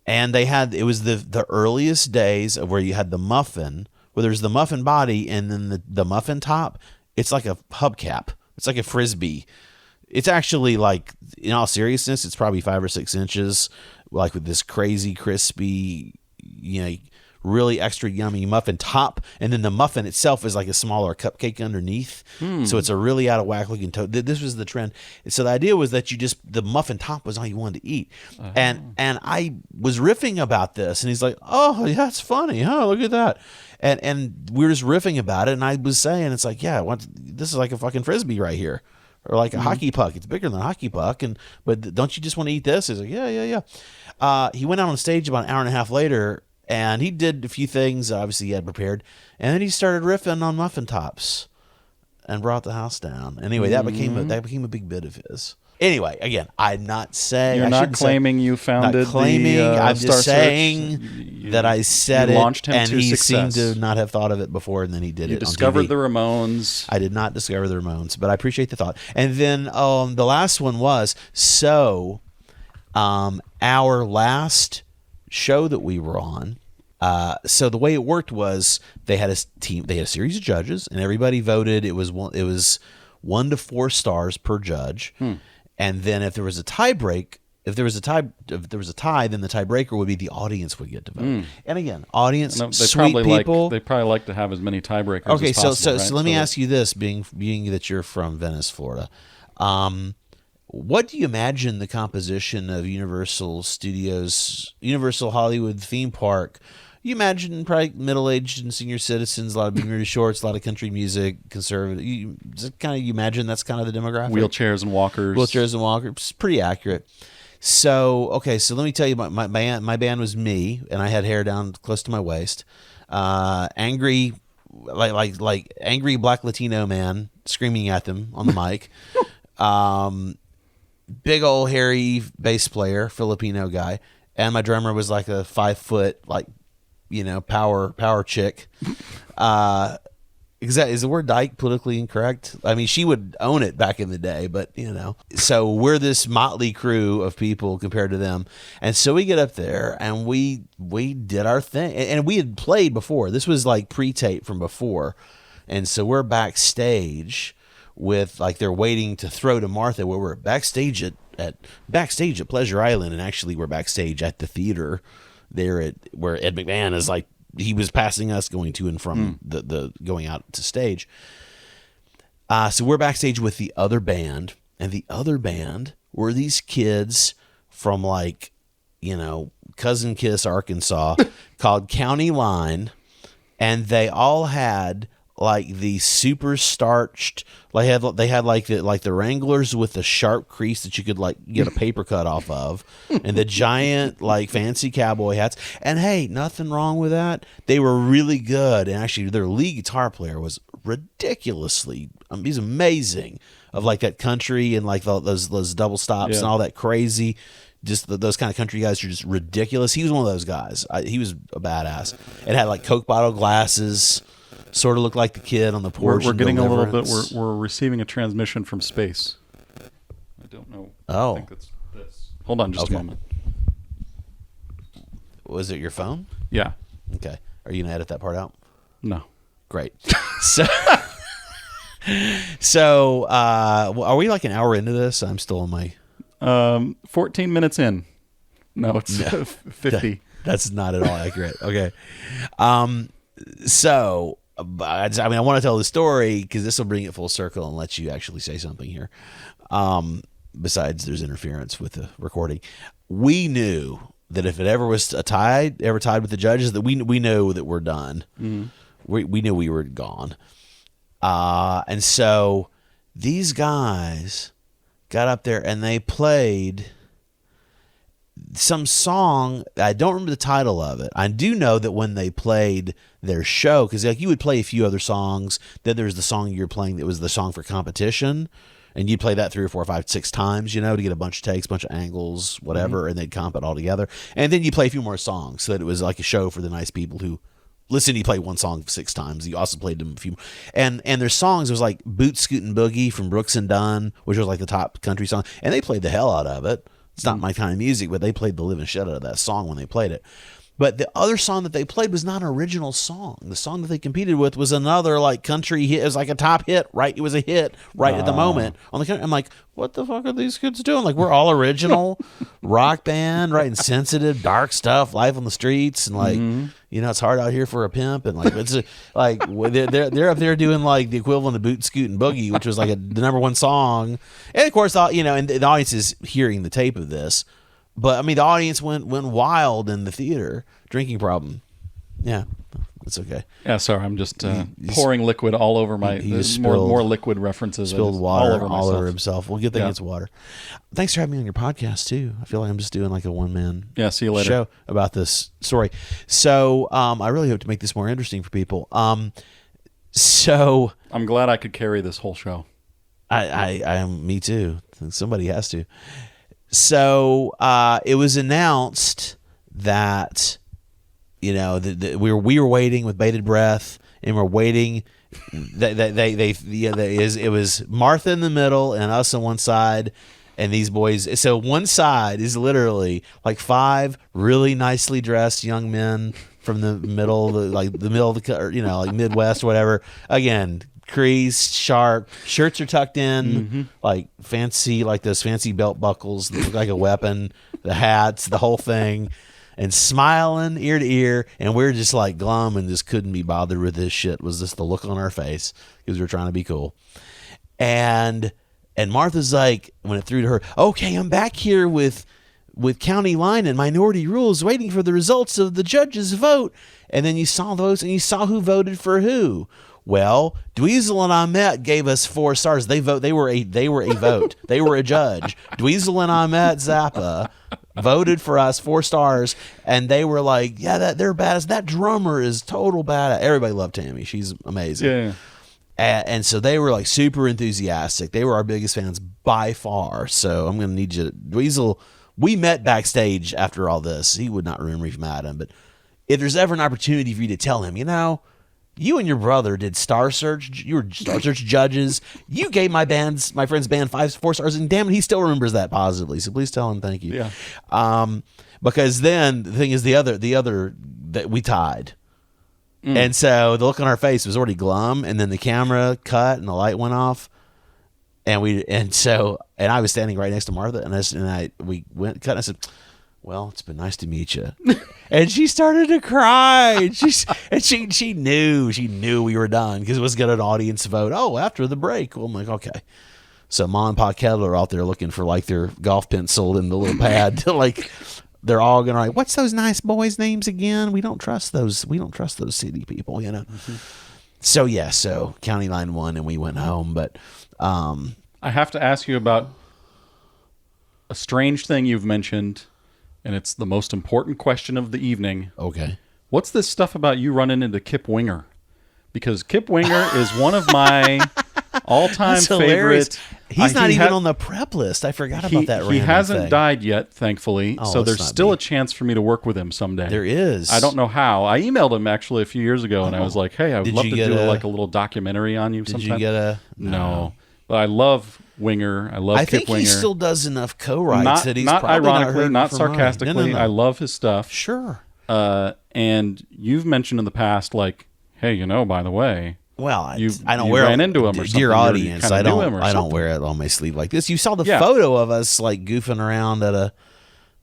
And it was the earliest days of where you had the muffin, where there's the muffin body and then the muffin top. It's like a hubcap. It's like a Frisbee. It's actually like, in all seriousness, it's probably 5 or 6 inches, like with this crazy crispy, really extra yummy muffin top, and then the muffin itself is like a smaller cupcake underneath. So it's a really out of whack looking toast. This was the trend. So the idea was that the muffin top was all you wanted to eat. And I was riffing about this, and he's like, "Oh, yeah, that's funny. Oh, look at that." And we were just riffing about it, and I was saying, it's like, yeah, this is like a fucking Frisbee right here. Or like a hockey puck. It's bigger than a hockey puck. But don't you just want to eat this? He's like, yeah. He went out on stage about an hour and a half later, and he did a few things obviously he had prepared. And then he started riffing on muffin tops and brought the house down. Anyway, that became a big bit of his. Anyway, again, I'm not saying... You're not claiming you founded I'm just saying that I said it, and he success. seemed to not have thought of it before, and then he did it. You discovered on TV. the Ramones. I did not discover the Ramones, but I appreciate the thought. And then the last one was, our last show that we were on, so the way it worked was they had a team, they had a series of judges, and everybody voted. It was 1 to 4 stars per judge. And then if there was a tie, then the tiebreaker would be the audience would get to vote. And again, audience, sweet people. They probably like to have as many tiebreakers as possible. So let me ask you this, being that you're from Venice, Florida. What do you imagine the composition of Universal Hollywood theme park? You imagine probably middle-aged and senior citizens, a lot of bermuda shorts, a lot of country music, conservative. You imagine that's kind of the demographic? Wheelchairs and walkers. It's pretty accurate. So let me tell you, my band was me, and I had hair down close to my waist. Angry, like angry black Latino man screaming at them on the mic. Big old hairy bass player, Filipino guy, and my drummer was like a 5 foot, power chick. Exactly. Is the word dyke politically incorrect? I mean, she would own it back in the day, but So we're this motley crew of people compared to them, and so we get up there and we did our thing, and we had played before. This was like pre-tape from before, and so we're backstage with like they're waiting to throw to Martha, where we're backstage at Pleasure Island, and actually we're backstage at the theater there at where Ed McMahon is like. He was passing us going to and from the going out to stage. So we're backstage with the other band, and the other band were these kids from like, Cousin Kiss, Arkansas, called County Line, and they all had like the super starched. They had like the Wranglers with the sharp crease that you could like get a paper cut off of, and the giant like fancy cowboy hats. And hey, nothing wrong with that. They were really good, and actually their lead guitar player was ridiculously. He's amazing. Of like that country and like those double stops and all that crazy. Just those kind of country guys are just ridiculous. He was one of those guys. He was a badass. It had like Coke bottle glasses. Sort of looked like the kid on the porch. We're getting a little bit. We're receiving a transmission from space. I don't know. Oh, I think that's this. Hold on, just a moment. Was it your phone? Yeah. Okay. Are you gonna edit that part out? No. Great. So, are we like an hour into this? I'm still on my 14 minutes in. No, it's 50. That's not at all accurate. Okay. So. I want to tell the story because this will bring it full circle and let you actually say something here. Besides, there's interference with the recording. We knew that if it ever was tied with the judges, that we know that we're done. Mm-hmm. We knew we were gone. And so these guys got up there and they played some song. I don't remember the title of it. I do know that when they played their show, because like you would play a few other songs, then there's the song you're playing that was the song for competition, and you'd play that 3 or 4 or 5, 6 times, to get a bunch of takes, bunch of angles, whatever, and they'd comp it all together. And then you play a few more songs so that it was like a show for the nice people who listen. You play one song 6 times. You also played them a few more. And their songs, it was like Boot Scootin' Boogie from Brooks and Dunn, which was like the top country song, and they played the hell out of it. It's not my kind of music, but they played the living shit out of that song when they played it. But the other song that they played was not an original song. The song that they competed with was another like country hit. It was like a top hit, right? It was a hit right at the moment on the country. I'm like, what the fuck are these kids doing? Like, we're all original rock band, right? And sensitive, dark stuff, life on the streets, and like, it's hard out here for a pimp, and like it's like they're up there doing like the equivalent of Boot Scootin' Boogie, which was like the number one song. And of course, and the audience is hearing the tape of this. But I mean, the audience went wild in the theater. Drinking problem. Yeah, it's okay. Yeah, sorry, I'm just pouring liquid all over my. More liquid references. Spilled water all over himself. Well, good thing it's water. Thanks for having me on your podcast too. I feel like I'm just doing like a one-man. Yeah, see you later. Show about this story. So I really hope to make this more interesting for people. So I'm glad I could carry this whole show. I am. Me too. Somebody has to. So it was announced that we were waiting with bated breath, and we're waiting. It was Martha in the middle and us on one side, and these boys. So one side is literally like 5 really nicely dressed young men from the middle, like Midwest or whatever. Again, creased, sharp, shirts are tucked in, like fancy, like those fancy belt buckles that look like a weapon, the hats, the whole thing, and smiling ear to ear. And we're just like glum and just couldn't be bothered with this shit. Was just the look on our face because we were trying to be cool. And Martha's like, when it threw to her, okay, I'm back here with County Line and Minority Rules waiting for the results of the judges' vote. And then you saw those and you saw who voted for who. Well, Dweezil and Ahmet gave us 4 stars. They were a vote. They were a judge. Dweezil and Ahmet Zappa voted for us 4 stars, and they were like, yeah, they're badass. That drummer is total badass. Everybody loved Tammy. She's amazing. Yeah. And so they were like super enthusiastic. They were our biggest fans by far. So I'm going to need you, Dweezil. We met backstage after all this. He would not remember me from Adam, but if there's ever an opportunity for you to tell him, You and your brother did Star Search. You were Star Search judges. You gave my friend's band 4 stars, and damn it, he still remembers that positively. So please tell him thank you. Yeah. Because then the thing is, the other that we tied, and so the look on our face was already glum, and then the camera cut and the light went off, and I was standing right next to Martha, and we went cut, and I said, well, it's been nice to meet you. And she started to cry. And she knew we were done because it was going to an audience vote. Oh, after the break. Well, I'm like, okay. So Mom and Pa Kettle are out there looking for like their golf pencil and the little pad. Like they're all going to write, what's those nice boys' names again? We don't trust those city people, you know. Mm-hmm. So County Line won and we went home. But I have to ask you about a strange thing you've mentioned. And it's the most important question of the evening. Okay. What's this stuff about you running into Kip Winger? Because Kip Winger is one of my all-time favorites. He's not even on the prep list. I forgot about that random He hasn't thing. died yet, thankfully. So there's still a chance for me to work with him someday. There is. I don't know how. I emailed him actually a few years ago, and I was like, hey, I would love to do like a little documentary on you sometime. Did you get a... No. But I love Winger. I love Kip Winger. I think he still does enough co-writes that he's not probably ironically, not sarcastically. No. I love his stuff. Sure. And you've mentioned in the past, like, hey, by the way, well, I don't wear ran into him or something. Dear audience, I don't wear it on my sleeve like this. You saw the photo of us like goofing around at a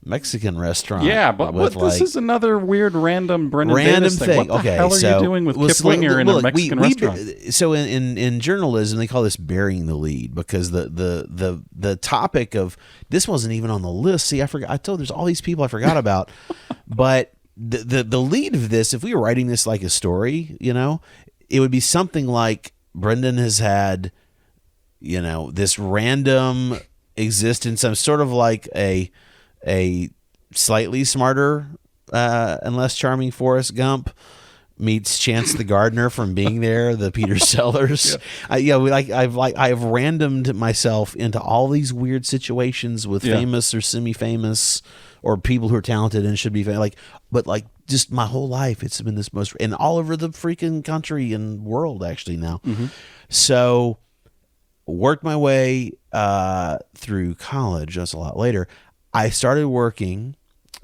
Mexican restaurant. Yeah, but this is another weird random Davis thing. What the hell are you doing with Kip Winger in a Mexican restaurant? So in journalism, they call this burying the lead because the topic of this wasn't even on the list. See, I forgot. I told there's all these people I forgot about, but the lead of this, if we were writing this like a story, it would be something like Brendan has had, this random existence. I'm sort of like a slightly smarter and less charming Forrest Gump meets Chance the Gardener from Being There, the Peter Sellers. I've randomed myself into all these weird situations with famous or semi-famous or people who are talented and should be famous. But just my whole life, it's been this most, and all over the freaking country and world actually now. Mm-hmm. So worked my way through college. That's a lot later. I started working,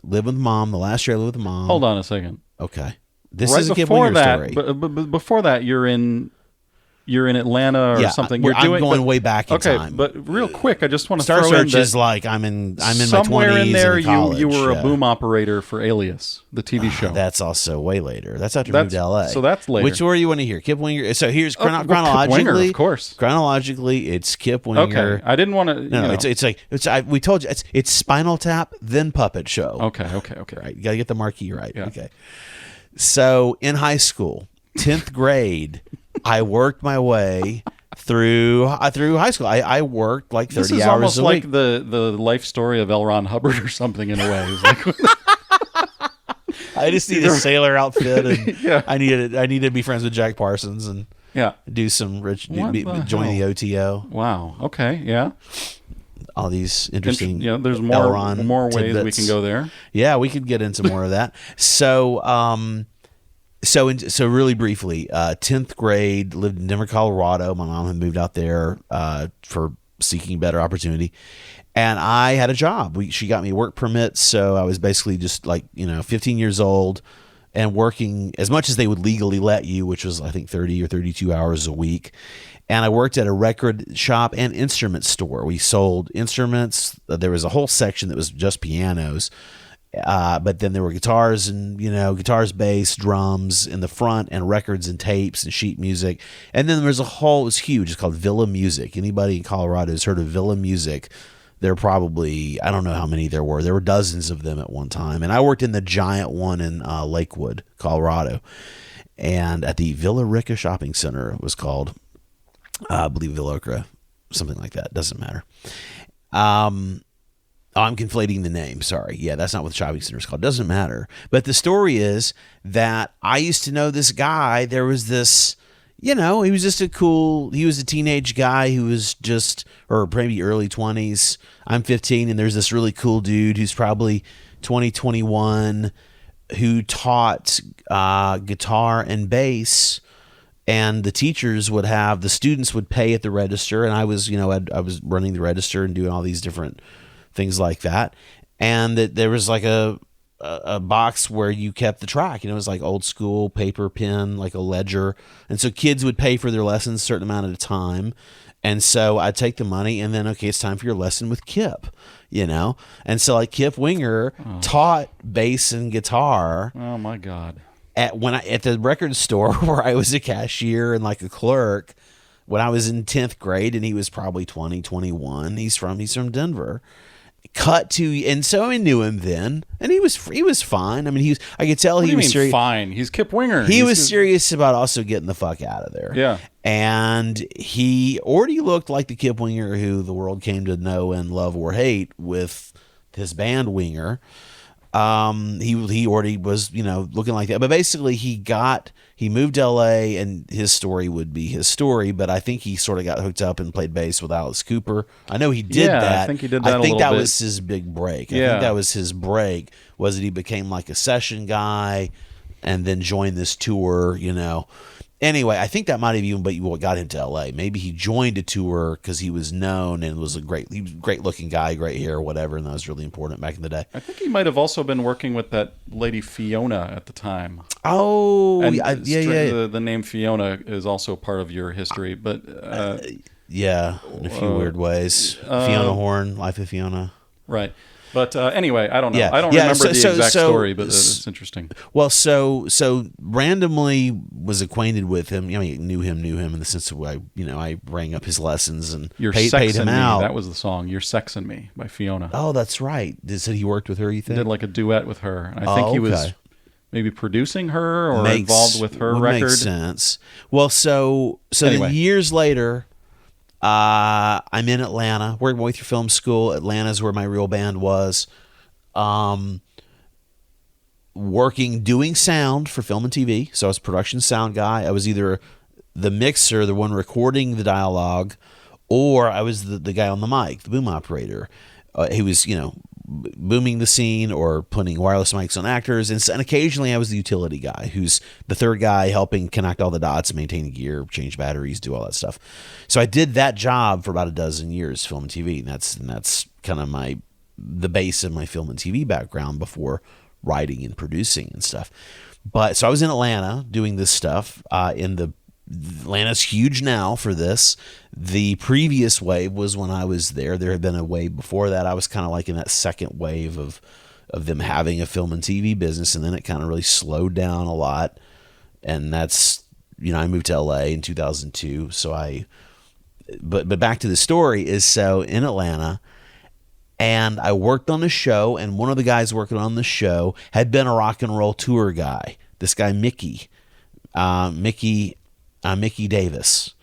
lived with Mom. The last year I lived with Mom. Hold on a second. Okay. This is a Kip Winger story. But before that, you're in Atlanta or something. I'm going way back in time. But real quick, I just want to Star throw Search in is like I'm in my 20s. Somewhere in there, in college, you were a boom operator for Alias, the TV show. That's also way later. That's after we moved to LA. So that's later. Which story you want to hear? Kip Winger. So here's chronologically. Kip Winger, of course. Chronologically, it's Kip Winger. Okay, I didn't want to. No, we told you it's Spinal Tap then Puppet Show. Okay. Right, you got to get the marquee right. Yeah. Okay. So in high school, 10th grade, I worked my way through high school. I worked like 30 hours a week. This is almost like the life story of L. Ron Hubbard or something in a way. I just need a sailor outfit, and I needed to be friends with Jack Parsons and do some join the OTO. Wow. Okay. Yeah. All these interesting. There's more ways tidbits. We can go there. Yeah, we could get into more of that. So really briefly, 10th grade, lived in Denver, Colorado. My mom had moved out there for seeking better opportunity, and I had a job. She got me work permits, so I was basically just 15 years old and working as much as they would legally let you, which was I think 30 or 32 hours a week. And I worked at a record shop and instrument store. We sold instruments. There was a whole section that was just pianos. But then there were guitars and, guitars, bass, drums in the front, and records and tapes and sheet music. And then there was it was huge. It's called Villa Music. Anybody in Colorado has heard of Villa Music? There are probably, I don't know how many there were. There were dozens of them at one time. And I worked in the giant one in Lakewood, Colorado. And at the Villa Rica Shopping Center, it was called. I believe Villocra, something like that. Doesn't matter. I'm conflating the name. Sorry. Yeah, that's not what the shopping center is called. Doesn't matter. But the story is that I used to know this guy. There was this, he was just he was a teenage guy who was or maybe early 20s. I'm 15, and there's this really cool dude who's probably 20, 21 who taught guitar and bass And the teachers would have, the students would pay at the register, and I was, I was running the register and doing all these different things like that. And that there was like a box where you kept the track. It was like old school paper, pen, like a ledger. And so kids would pay for their lessons a certain amount at a time. And so I'd take the money and then, okay, it's time for your lesson with Kip, And so like Kip Winger taught bass and guitar. Oh my God. At the record store where I was a cashier and like a clerk when I was in 10th grade, and he was probably 20, 21. He's from Denver. And so I knew him then, and he was fine. I mean, I could tell he was serious. Fine. He's Kip Winger. He was serious about also getting the fuck out of there. Yeah. And he already looked like the Kip Winger who the world came to know and love or hate with his band Winger. He already was, looking like that. But basically he moved to LA, and his story would be his story, but I think he sort of got hooked up and played bass with Alice Cooper. I know he did that. I think he did that. I think that was his big break. I think that was his break, was that he became like a session guy and then joined this tour, Anyway, I think that might have even been what got him to LA. Maybe he joined a tour because he was known and he was a great looking guy, great hair, whatever, and that was really important back in the day. I think he might have also been working with that lady Fiona at the time. Oh, and yeah. The name Fiona is also part of your history, but yeah, in a few weird ways. Fiona Horn, Life of Fiona. Right. But anyway, I don't know. Yeah. I don't remember the exact story, but it's interesting. Well, so randomly was acquainted with him. I mean, knew him in the sense of I rang up his lessons and paid him out. That was the song "You're Sexing Me" by Fiona. Oh, that's right. Said he worked with her. You think? He did like a duet with her. I think he was maybe producing her or involved with her record. Makes sense. Well, so anyway. Years later. I'm in Atlanta. We're going through film school. Atlanta's where my real band was. Doing sound for film and TV. So I was a production sound guy. I was either the mixer, the one recording the dialogue, or I was the guy on the mic, the boom operator. He was, booming the scene or putting wireless mics on actors. And occasionally I was the utility guy, who's the third guy helping connect all the dots, maintain the gear, change batteries, do all that stuff. So I did that job for about a dozen years, film and TV. And that's kind of the base of my film and TV background before writing and producing and stuff. But so I was in Atlanta doing this stuff Atlanta's huge now for this. The previous wave was when I was there. There had been a wave before that. I was kind of like in that second wave of them having a film and TV business, and then it kind of really slowed down a lot. And that's, I moved to LA in 2002. But back to the story is, so in Atlanta, and I worked on a show, and one of the guys working on the show had been a rock and roll tour guy. This guy, Mickey Davis.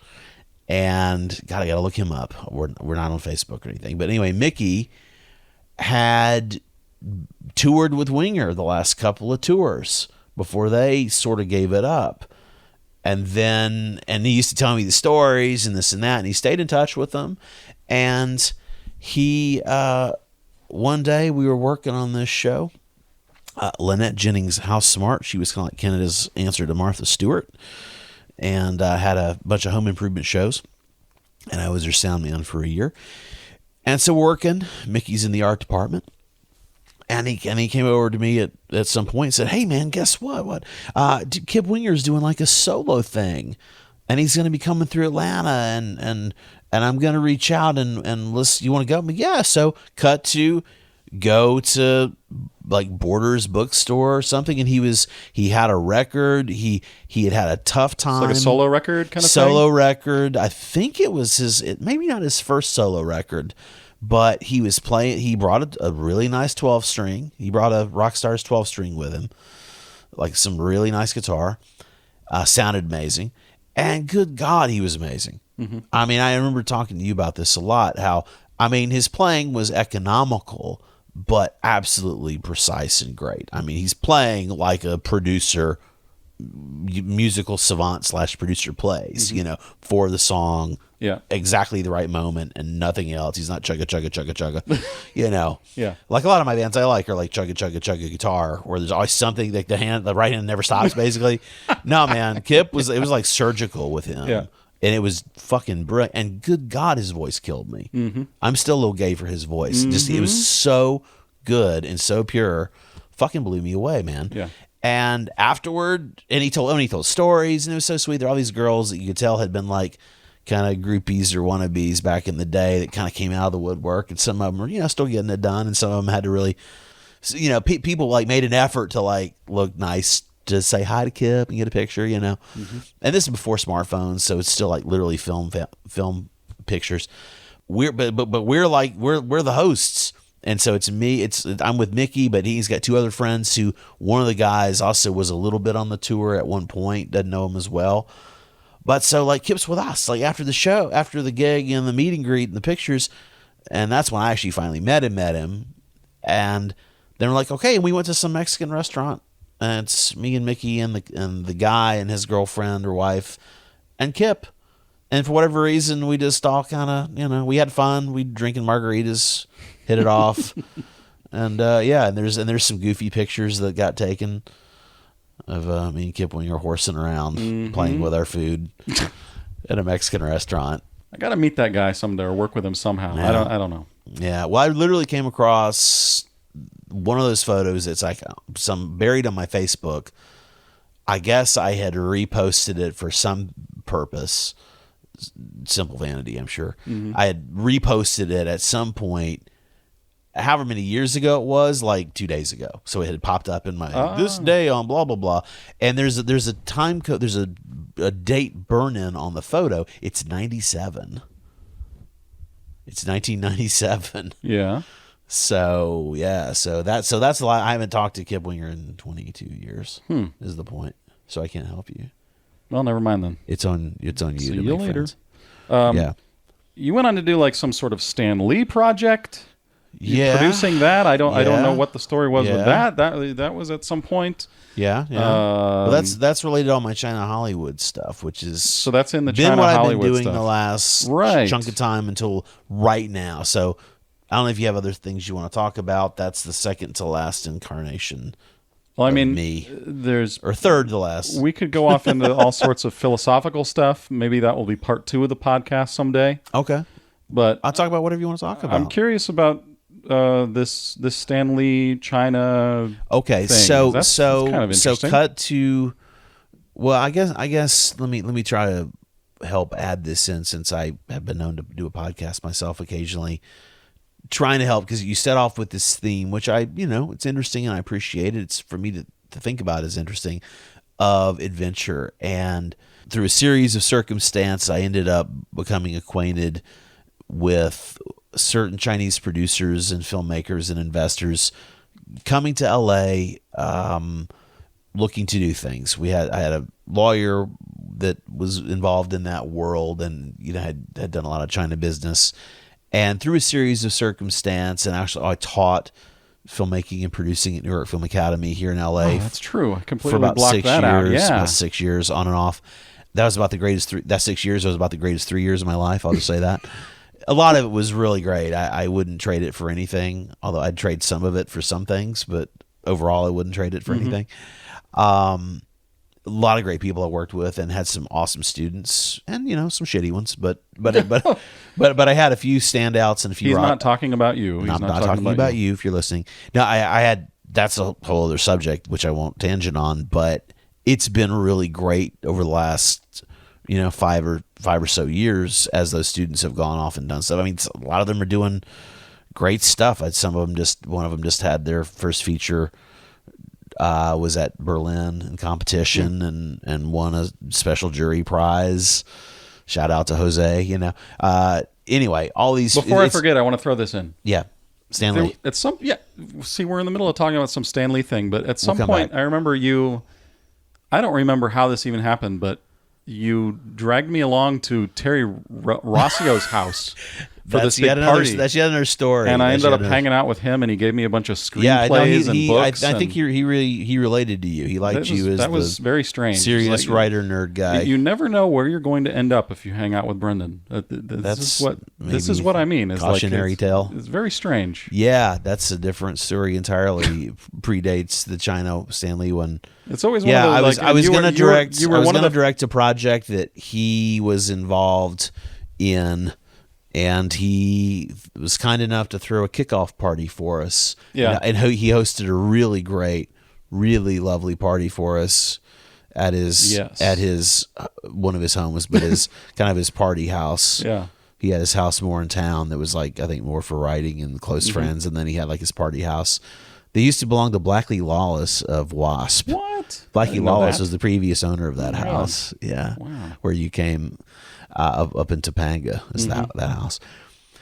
And God, I got to look him up. We're not on Facebook or anything. But anyway, Mickey had toured with Winger the last couple of tours before they sort of gave it up. And he used to tell me the stories and this and that, and he stayed in touch with them. And he, one day we were working on this show, Lynette Jennings' House Smart. She was kind of like Canada's answer to Martha Stewart. And had a bunch of home improvement shows, and I was their sound man for a year. And so working, Mickey's in the art department, and he came over to me at some point and said, "Hey man, guess what? Kip Winger's doing like a solo thing, and he's going to be coming through Atlanta, and I'm going to reach out and listen. You want to go?" I'm like, yeah. So cut to go to like Borders bookstore or something, and he had a record. He had a tough time. It's like a solo record kind of solo record. I think it was maybe not his first solo record, but he was playing. He brought a really nice 12-string. He brought a Rockstar's 12-string with him, like some really nice guitar. Sounded amazing, and good God, he was amazing. Mm-hmm. I mean, I remember talking to you about this a lot. How his playing was economical, but absolutely precise and great. I mean, he's playing like a producer, musical savant / producer plays, for the song exactly the right moment and nothing else. He's not chugga chugga chugga chugga, Yeah. Like a lot of my bands I like are like chugga chugga chugga guitar, where there's always something like the right hand never stops. Basically, no man, Kip was like surgical with him. Yeah. And it was fucking brilliant. And good God, his voice killed me. Mm-hmm. I'm still a little gay for his voice. Just it was so good and so pure. Fucking blew me away, man. Yeah. And afterward, and he told stories, and it was so sweet. There were all these girls that you could tell had been like kind of groupies or wannabes back in the day that kind of came out of the woodwork, and some of them were still getting it done, and some of them had to really, people like made an effort to like look nice, to say hi to Kip and get a picture, Mm-hmm. And this is before smartphones, so it's still like literally film pictures. We're the hosts. And so it's me. I'm with Mickey, but he's got two other friends who, one of the guys also was a little bit on the tour at one point, doesn't know him as well. But so like Kip's with us, like after the show, after the gig and the meet and greet and the pictures. And that's when I actually finally met him. And then we're like, okay. And we went to some Mexican restaurant, and it's me and Mickey and the guy and his girlfriend or wife and Kip. And for whatever reason, we just all kind of, we had fun. We drinking margaritas, hit it off. And and there's some goofy pictures that got taken of me and Kip Winger horsing around, playing with our food at a Mexican restaurant. I got to meet that guy someday or work with him somehow. Yeah. I don't know. Yeah. Well, I literally came across one of those photos. It's like some buried on my Facebook. I guess I had reposted it for some purpose. Simple vanity, I'm sure. I had reposted it at some point, however many years ago it was, like 2 days ago. So it had popped up in my this day on blah blah blah. And there's a time code. There's a date burn in on the photo. It's 97. It's 1997. Yeah. So yeah. So that's a lot. I haven't talked to Kip Winger in 22 years. Is the point. So I can't help you. Well, never mind then. It's on you. See to you make later. Yeah. You went on to do like some sort of Stan Lee project. Yeah. Producing that. I don't know what the story was with Yeah. that. That was at some point. Yeah. Well, that's related to all my China Hollywood stuff, which is so that's in the been China what Hollywood I've been doing stuff. the last Right. chunk of time until right now. So I don't know if you have other things you want to talk about. That's the second to last incarnation. Well, I of mean, me, there's or third to last. we could go off into all sorts of philosophical stuff. Maybe that will be part 2 of the podcast someday. Okay, But I'll talk about whatever you want to talk about. I'm curious about this Stan Lee China. Okay, thing. so That's kind of so interesting. cut to. Well, I guess let me try to help add this in, since I have been known to do a podcast myself occasionally, trying to help, because you set off with this theme, which it's interesting and I appreciate it. It's for me to think about is interesting, of adventure. And through a series of circumstance, I ended up becoming acquainted with certain Chinese producers and filmmakers and investors coming to LA, looking to do things. I had a lawyer that was involved in that world, and had done a lot of China business. And through a series of circumstance, and actually I taught filmmaking and producing at New York Film Academy here in LA. Oh, that's true. I completely for about blocked 6 that out. years. Yeah. About 6 years on and off. That was about the greatest. That 6 years was about the greatest 3 years of my life. I'll just say that. A lot of it was really great. I wouldn't trade it for anything, although I'd trade some of it for some things, but overall I wouldn't trade it for anything. A lot of great people I worked with, and had some awesome students, and some shitty ones, but I had a few standouts and a few. He's not talking about you. He's not talking about you if you're listening. No, I had. That's a whole other subject which I won't tangent on, but it's been really great over the last 5 or so years as those students have gone off and done stuff. I mean, a lot of them are doing great stuff. One of them just had their first feature. Was at Berlin in competition and won a special jury prize. Shout out to Jose. Anyway, all these. Before I forget, I want to throw this in. Yeah, Stanley. See, we're in the middle of talking about some Stan Lee thing, but at some come point, back. I remember you. I don't remember how this even happened, but you dragged me along to Terry Rossio's house. for this big party. That's yet another story. And I ended up hanging out with him, and he gave me a bunch of screenplays and books. I think he related to you. He liked you as that was very strange. Serious writer nerd guy. You never know where you're going to end up if you hang out with Brendan. This is what I mean. It's cautionary tale. It's very strange. Yeah, that's a different story entirely. Predates the China Stanley one. It's always one of those, I was going to direct a project that he was involved in, and he was kind enough to throw a kickoff party for us. Yeah, and he hosted a really great, really lovely party for us at his one of his homes, but his kind of his party house. Yeah. He had his house more in town that was like, I think, more for writing and close friends, and then he had like his party house. They used to belong to Blackie Lawless of Wasp. What? Blackie Lawless was the previous owner of that house. Yeah. Wow. Where you came up in Topanga is that house.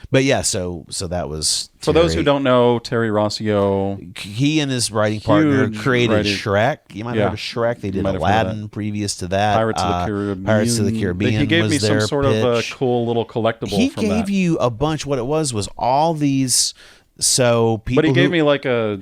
But yeah, so that was Terry. For those who don't know, Terry Rossio. He and his writing partner created Shrek. You might remember Shrek. They did Aladdin previous to that. Pirates of the Caribbean. Pirates of the Caribbean. He gave me some sort pitch. of a cool little collectible. He gave you a bunch. What it was all these. So people. But he gave me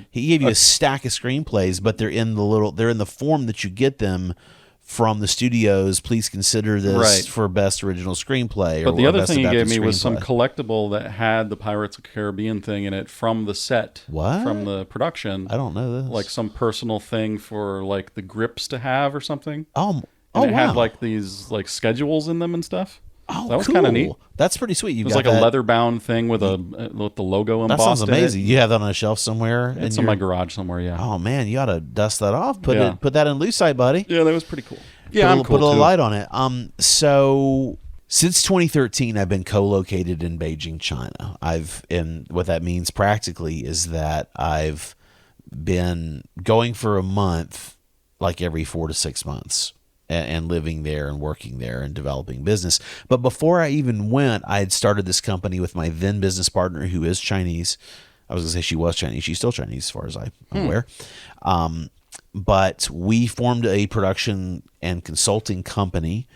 he gave you a stack of screenplays, but they're in the form that you get them from the studios. Please consider this for best original screenplay. But the other thing he gave me was some collectible that had the Pirates of the Caribbean thing in it from the set. What? From the production. I don't know this. Like some personal thing for like the grips to have or something. And it had like these like schedules in them and stuff. Oh, that was kind of neat. That's pretty sweet. It was like a leather-bound thing with the logo embossed. That sounds amazing. You have that on a shelf somewhere? It's in my garage somewhere. Yeah. Oh man, you ought to dust that off. Put that in Lucite, buddy. Yeah, that was pretty cool. Yeah, I'm cool put a little light on it. So since 2013, I've been co-located in Beijing, China. And what that means practically is that I've been going for a month, like every 4 to 6 months. And living there and working there and developing business. But before I even went, I had started this company with my then business partner, who is Chinese. I was going to say she was Chinese. She's still Chinese as far as I'm aware. But we formed a production and consulting company.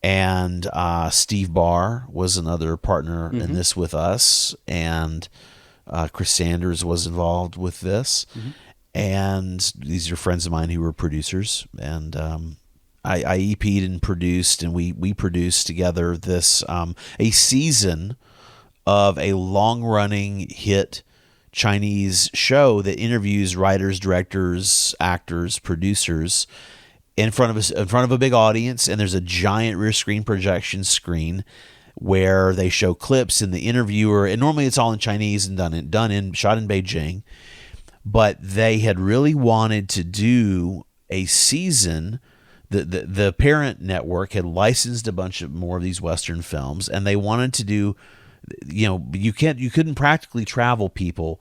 And Steve Barr was another partner in this with us. And Chris Sanders was involved with this. And these are friends of mine who were producers. And I EP'd and produced, and we produced together this a season of a long-running hit Chinese show that interviews writers, directors, actors, producers in front of a big audience, and there's a giant rear screen projection screen where they show clips, and the interviewer, and normally it's all in Chinese and shot in Beijing, but they had really wanted to do a season. The parent network had licensed a bunch of more of these Western films, and they wanted to do, you couldn't practically travel people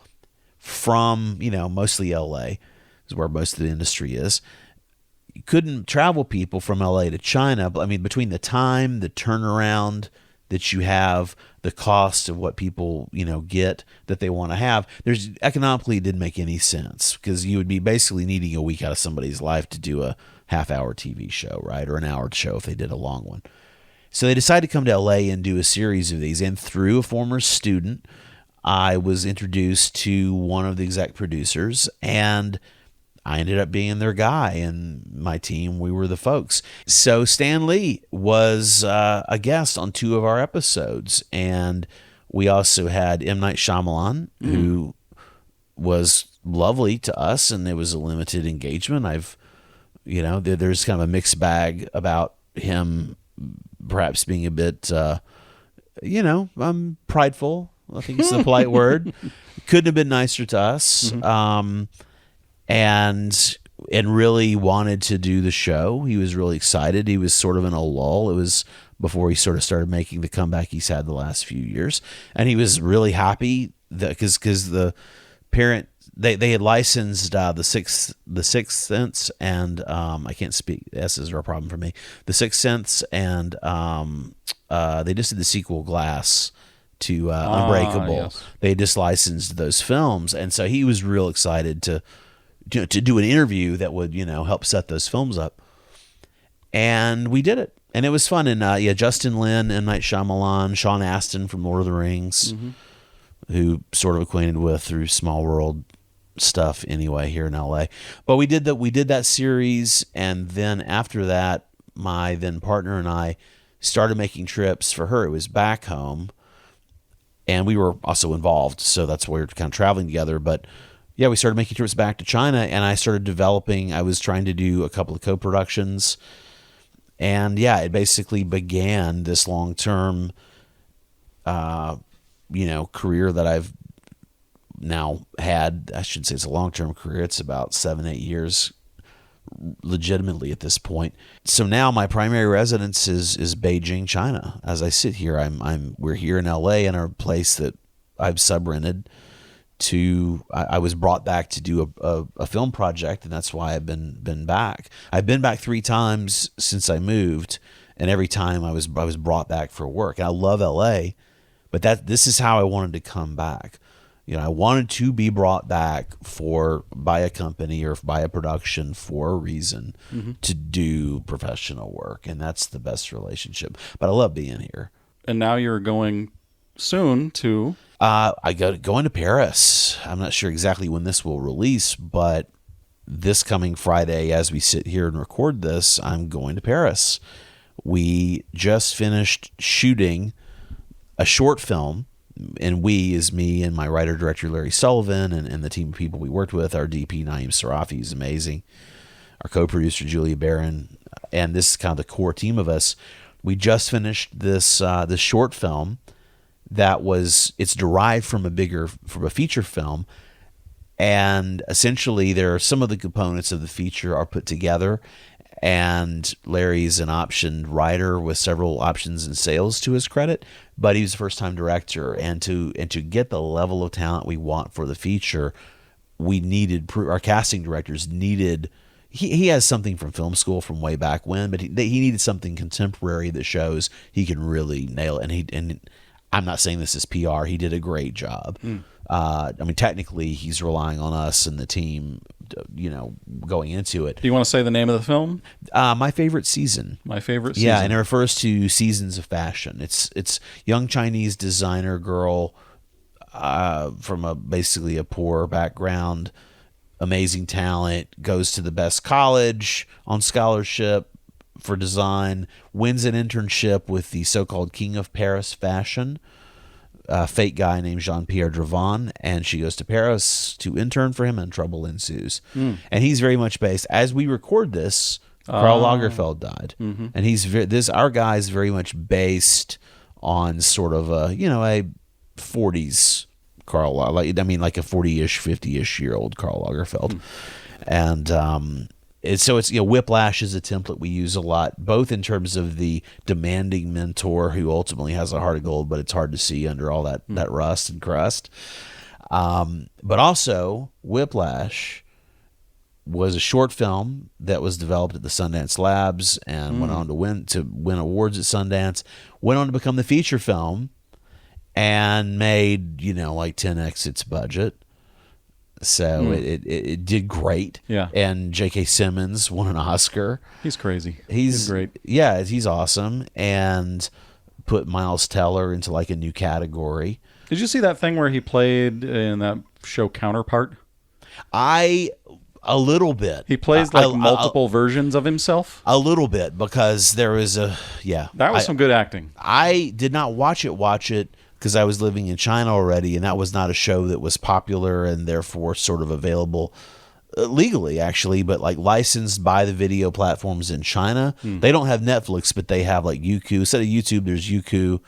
from, mostly LA is where most of the industry is. You couldn't travel people from LA to China. But I mean, between the time, the turnaround that you have, the cost of what people, get that they want to have, there's economically it didn't make any sense, because you would be basically needing a week out of somebody's life to do a half-hour TV show, right? Or an hour show if they did a long one. So they decided to come to LA and do a series of these. And through a former student, I was introduced to one of the exec producers, and I ended up being their guy, and my team, we were the folks. So Stan Lee was a guest on 2 of our episodes, and we also had M. Night Shyamalan, who was lovely to us, and it was a limited engagement. There's kind of a mixed bag about him perhaps being a bit, prideful. I think it's the polite word. Couldn't have been nicer to us. And really wanted to do the show. He was really excited. He was sort of in a lull. It was before he sort of started making the comeback he's had the last few years. And he was really happy because the parent, they had licensed the Sixth Sense, and I can't speak. S's are a problem for me. The Sixth Sense, and they just did the sequel Glass to Unbreakable. Yes. They just licensed those films, and so he was real excited to do an interview that would help set those films up. And we did it. And it was fun. And Justin Lin, M. Night Shyamalan, Sean Astin from Lord of the Rings, who sort of acquainted with through Small World stuff anyway here in LA. But we did that series, and then after that, my then partner and I started making trips for her. It was back home, and we were also involved, so that's why we were kind of traveling together. But yeah, we started making trips back to China, and I started developing. I was trying to do a couple of co-productions, and yeah, it basically began this long-term, career that I've now had. I should say it's a long-term career. It's about 7-8 years legitimately at this point. So now my primary residence is Beijing, China. As I sit here, we're here in LA in a place that I've subrented to. I was brought back to do a film project, and that's why I've been back. I've been back 3 times since I moved, and every time I was brought back for work. And I love LA, but this is how I wanted to come back. I wanted to be brought back by a company or by a production for a reason to do professional work, and that's the best relationship. But I love being here. And now you're going soon to... going to Paris. I'm not sure exactly when this will release, but this coming Friday, as we sit here and record this, I'm going to Paris. We just finished shooting a short film. And we is me and my writer-director Larry Sullivan and the team of people we worked with. Our DP Naeem Sarafi is amazing. Our co-producer Julia Barron, and this is kind of the core team of us. We just finished this short film it's derived from a feature film, and essentially there are some of the components of the feature are put together. And Larry's an optioned writer with several options and sales to his credit, but he was a first-time director. And to get the level of talent we want for the feature, our casting directors needed. He has something from film school from way back when, but he needed something contemporary that shows he can really nail it. And I'm not saying this is PR. He did a great job. Technically, he's relying on us and the team, going into it. Do you want to say the name of the film? My Favorite Season. My Favorite Season. Yeah, and it refers to seasons of fashion. It's young Chinese designer girl from basically a poor background, amazing talent, goes to the best college on scholarship for design, wins an internship with the so-called King of Paris fashion, fake guy named Jean-Pierre Dravon, and she goes to Paris to intern for him, and trouble ensues. And he's very much based, as we record this, Karl Lagerfeld died. And our guy is very much based on sort of a 40s Karl, like a 40-ish, 50-ish year old Karl Lagerfeld. And it's Whiplash is a template we use a lot, both in terms of the demanding mentor who ultimately has a heart of gold, but it's hard to see under all that rust and crust. But also, Whiplash was a short film that was developed at the Sundance Labs and went on to win awards at Sundance. Went on to become the feature film and made 10x its budget. So it did great. Yeah. And J.K. Simmons won an Oscar. He's crazy. He's great. Yeah, he's awesome. And put Miles Teller into a new category. Did you see that thing where he played in that show Counterpart? A little bit. He plays multiple versions of himself? A little bit, because there was that was some good acting. I did not watch it because I was living in China already, and that was not a show that was popular and therefore sort of available legally, actually, but licensed by the video platforms in China. They don't have Netflix, but they have Youku. Instead of YouTube, there's Youku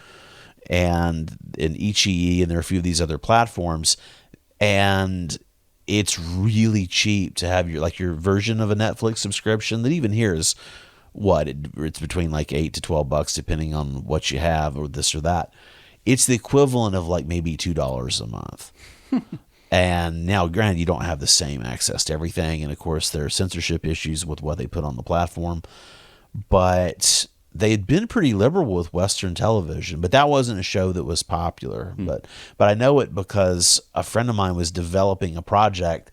and Ichi, and there are a few of these other platforms. And it's really cheap to have your version of a Netflix subscription that even here is it's between $8 to $12 depending on what you have or this or that. It's the equivalent of maybe $2 a month. And now, granted, you don't have the same access to everything. And of course, there are censorship issues with what they put on the platform. But they had been pretty liberal with Western television, but that wasn't a show that was popular. But I know it because a friend of mine was developing a project,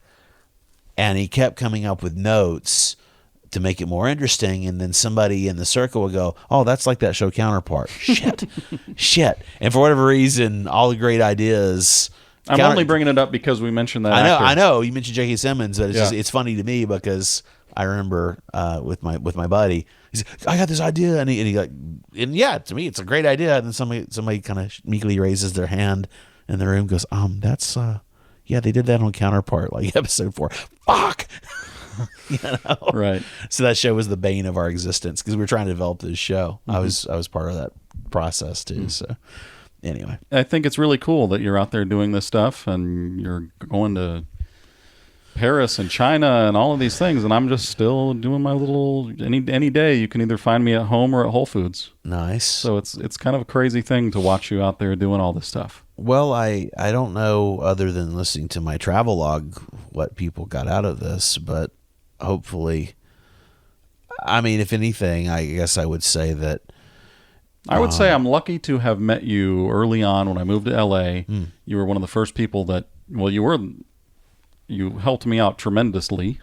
and he kept coming up with notes to make it more interesting, and then somebody in the circle will go, "Oh, that's like that show Counterpart." Shit. And for whatever reason, all the great ideas. I'm only bringing it up because we mentioned that. I know. You mentioned J.K. Simmons, but it's funny to me because I remember with my buddy, he said, "I got this idea," and he to me it's a great idea. And then somebody kind of meekly raises their hand in the room, goes, that's they did that on Counterpart, like episode 4. Fuck. Right. So that show was the bane of our existence because we were trying to develop this show. I was part of that process too. So anyway, I think it's really cool that you're out there doing this stuff and you're going to Paris and China and all of these things, and I'm just still doing my little any day. You can either find me at home or at Whole Foods. Nice. So it's kind of a crazy thing to watch you out there doing all this stuff. Well, I don't know, other than listening to my travel log, what people got out of this, but hopefully, I mean, if anything, I guess I would say that I would say I'm lucky to have met you early on when I moved to LA. You were one of the first people that, you helped me out tremendously.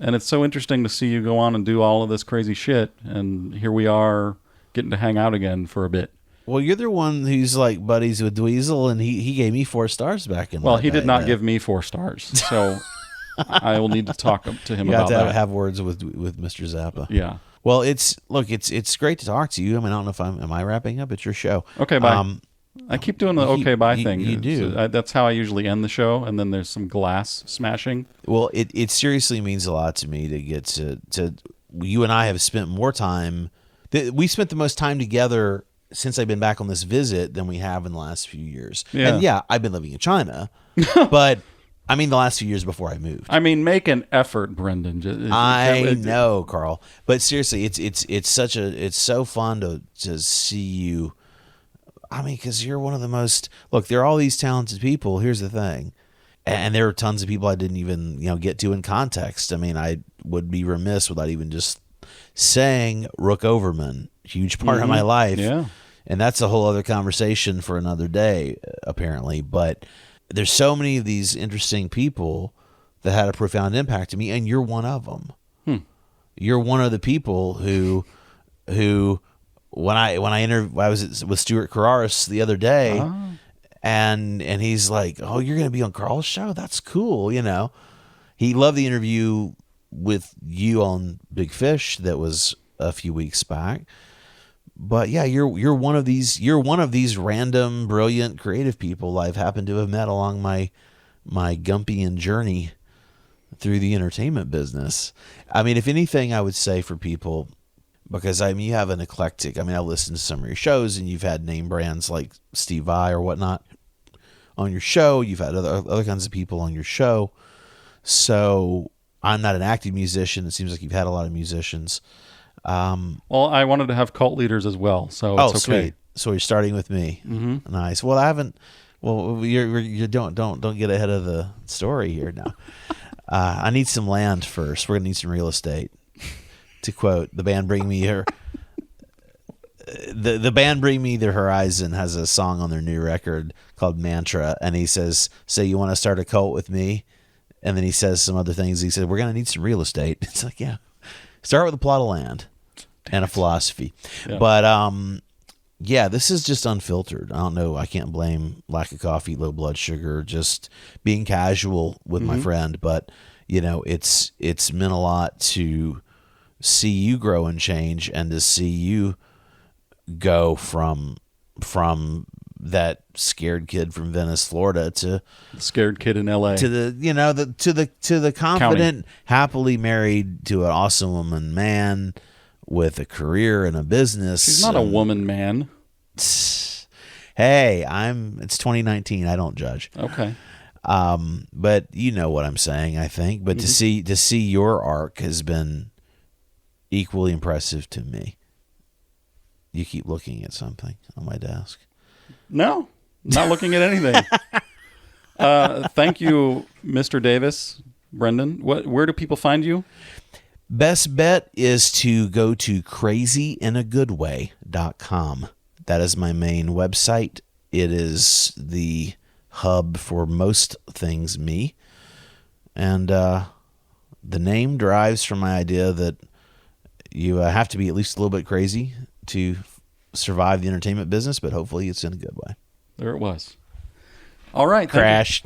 And it's so interesting to see you go on and do all of this crazy shit. And here we are getting to hang out again for a bit. Well, you're the one who's like buddies with Dweezil, and he gave me 4 stars back in. Well, he did not give me 4 stars, so I will need to talk to him about that. You have words with Mr. Zappa. Yeah. Well, it's great to talk to you. I mean, I don't know if am I wrapping up? It's your show. Okay, bye. I keep doing the okay bye thing. You do. So that's how I usually end the show, and then there's some glass smashing. Well, it seriously means a lot to me to get to you and I have spent more time. We spent the most time together since I've been back on this visit than we have in the last few years. Yeah. And I've been living in China, but I mean the last few years before I moved. I mean, make an effort, Brendan. I know, Carl, but seriously, it's so fun to see you. I mean, because you're one of the most, there are all these talented people. Here's the thing. And there are tons of people I didn't even, get to in context. I mean, I would be remiss without even just saying Rook Overman, huge part of my life. Yeah. And that's a whole other conversation for another day, apparently. But there's so many of these interesting people that had a profound impact on me, and you're one of them. You're one of the people who when I was with Stuart Carraris the other day, and he's like, "Oh, you're going to be on Carl's show? That's cool." He loved the interview with you on Big Fish that was a few weeks back. But you're one of these random, brilliant, creative people I've happened to have met along my Gumpian journey through the entertainment business. I mean, if anything, I would say for people, because you have an eclectic. I mean, I listened to some of your shows, and you've had name brands like Steve Vai or whatnot on your show. You've had other kinds of people on your show. So I'm not an active musician. It seems like you've had a lot of musicians. Well, I wanted to have cult leaders as well, so it's okay. Sweet. So you're starting with me. Mm-hmm. Nice. Well, I haven't. Well, you don't get ahead of the story here now. I need some land first. We're gonna need some real estate. To quote the band Bring Me Here, the band Bring Me the Horizon has a song on their new record called Mantra, and he says, "So you want to start a cult with me?" And then he says some other things. He said, "We're gonna need some real estate." It's like, start with a plot of land and a philosophy. Yeah. But this is just unfiltered. I don't know. I can't blame lack of coffee, low blood sugar, just being casual with my friend. But it's meant a lot to see you grow and change, and to see you go from that scared kid from Venice, Florida, to scared kid in LA, to the confident, happily married to an awesome woman man with a career and a business. She's not a woman man. Hey, it's 2019. I don't judge. Okay. But you know what I'm saying, I think. But to see your arc has been equally impressive to me. You keep looking at something on my desk. No, not looking at anything. Thank you, Mr. Davis. Brendan, where do people find you? Best bet is to go to crazyinagoodway.com. That is my main website. It is the hub for most things me. And The name derives from my idea that you have to be at least a little bit crazy to survive the entertainment business, but hopefully it's in a good way. There it was. All right. Crash.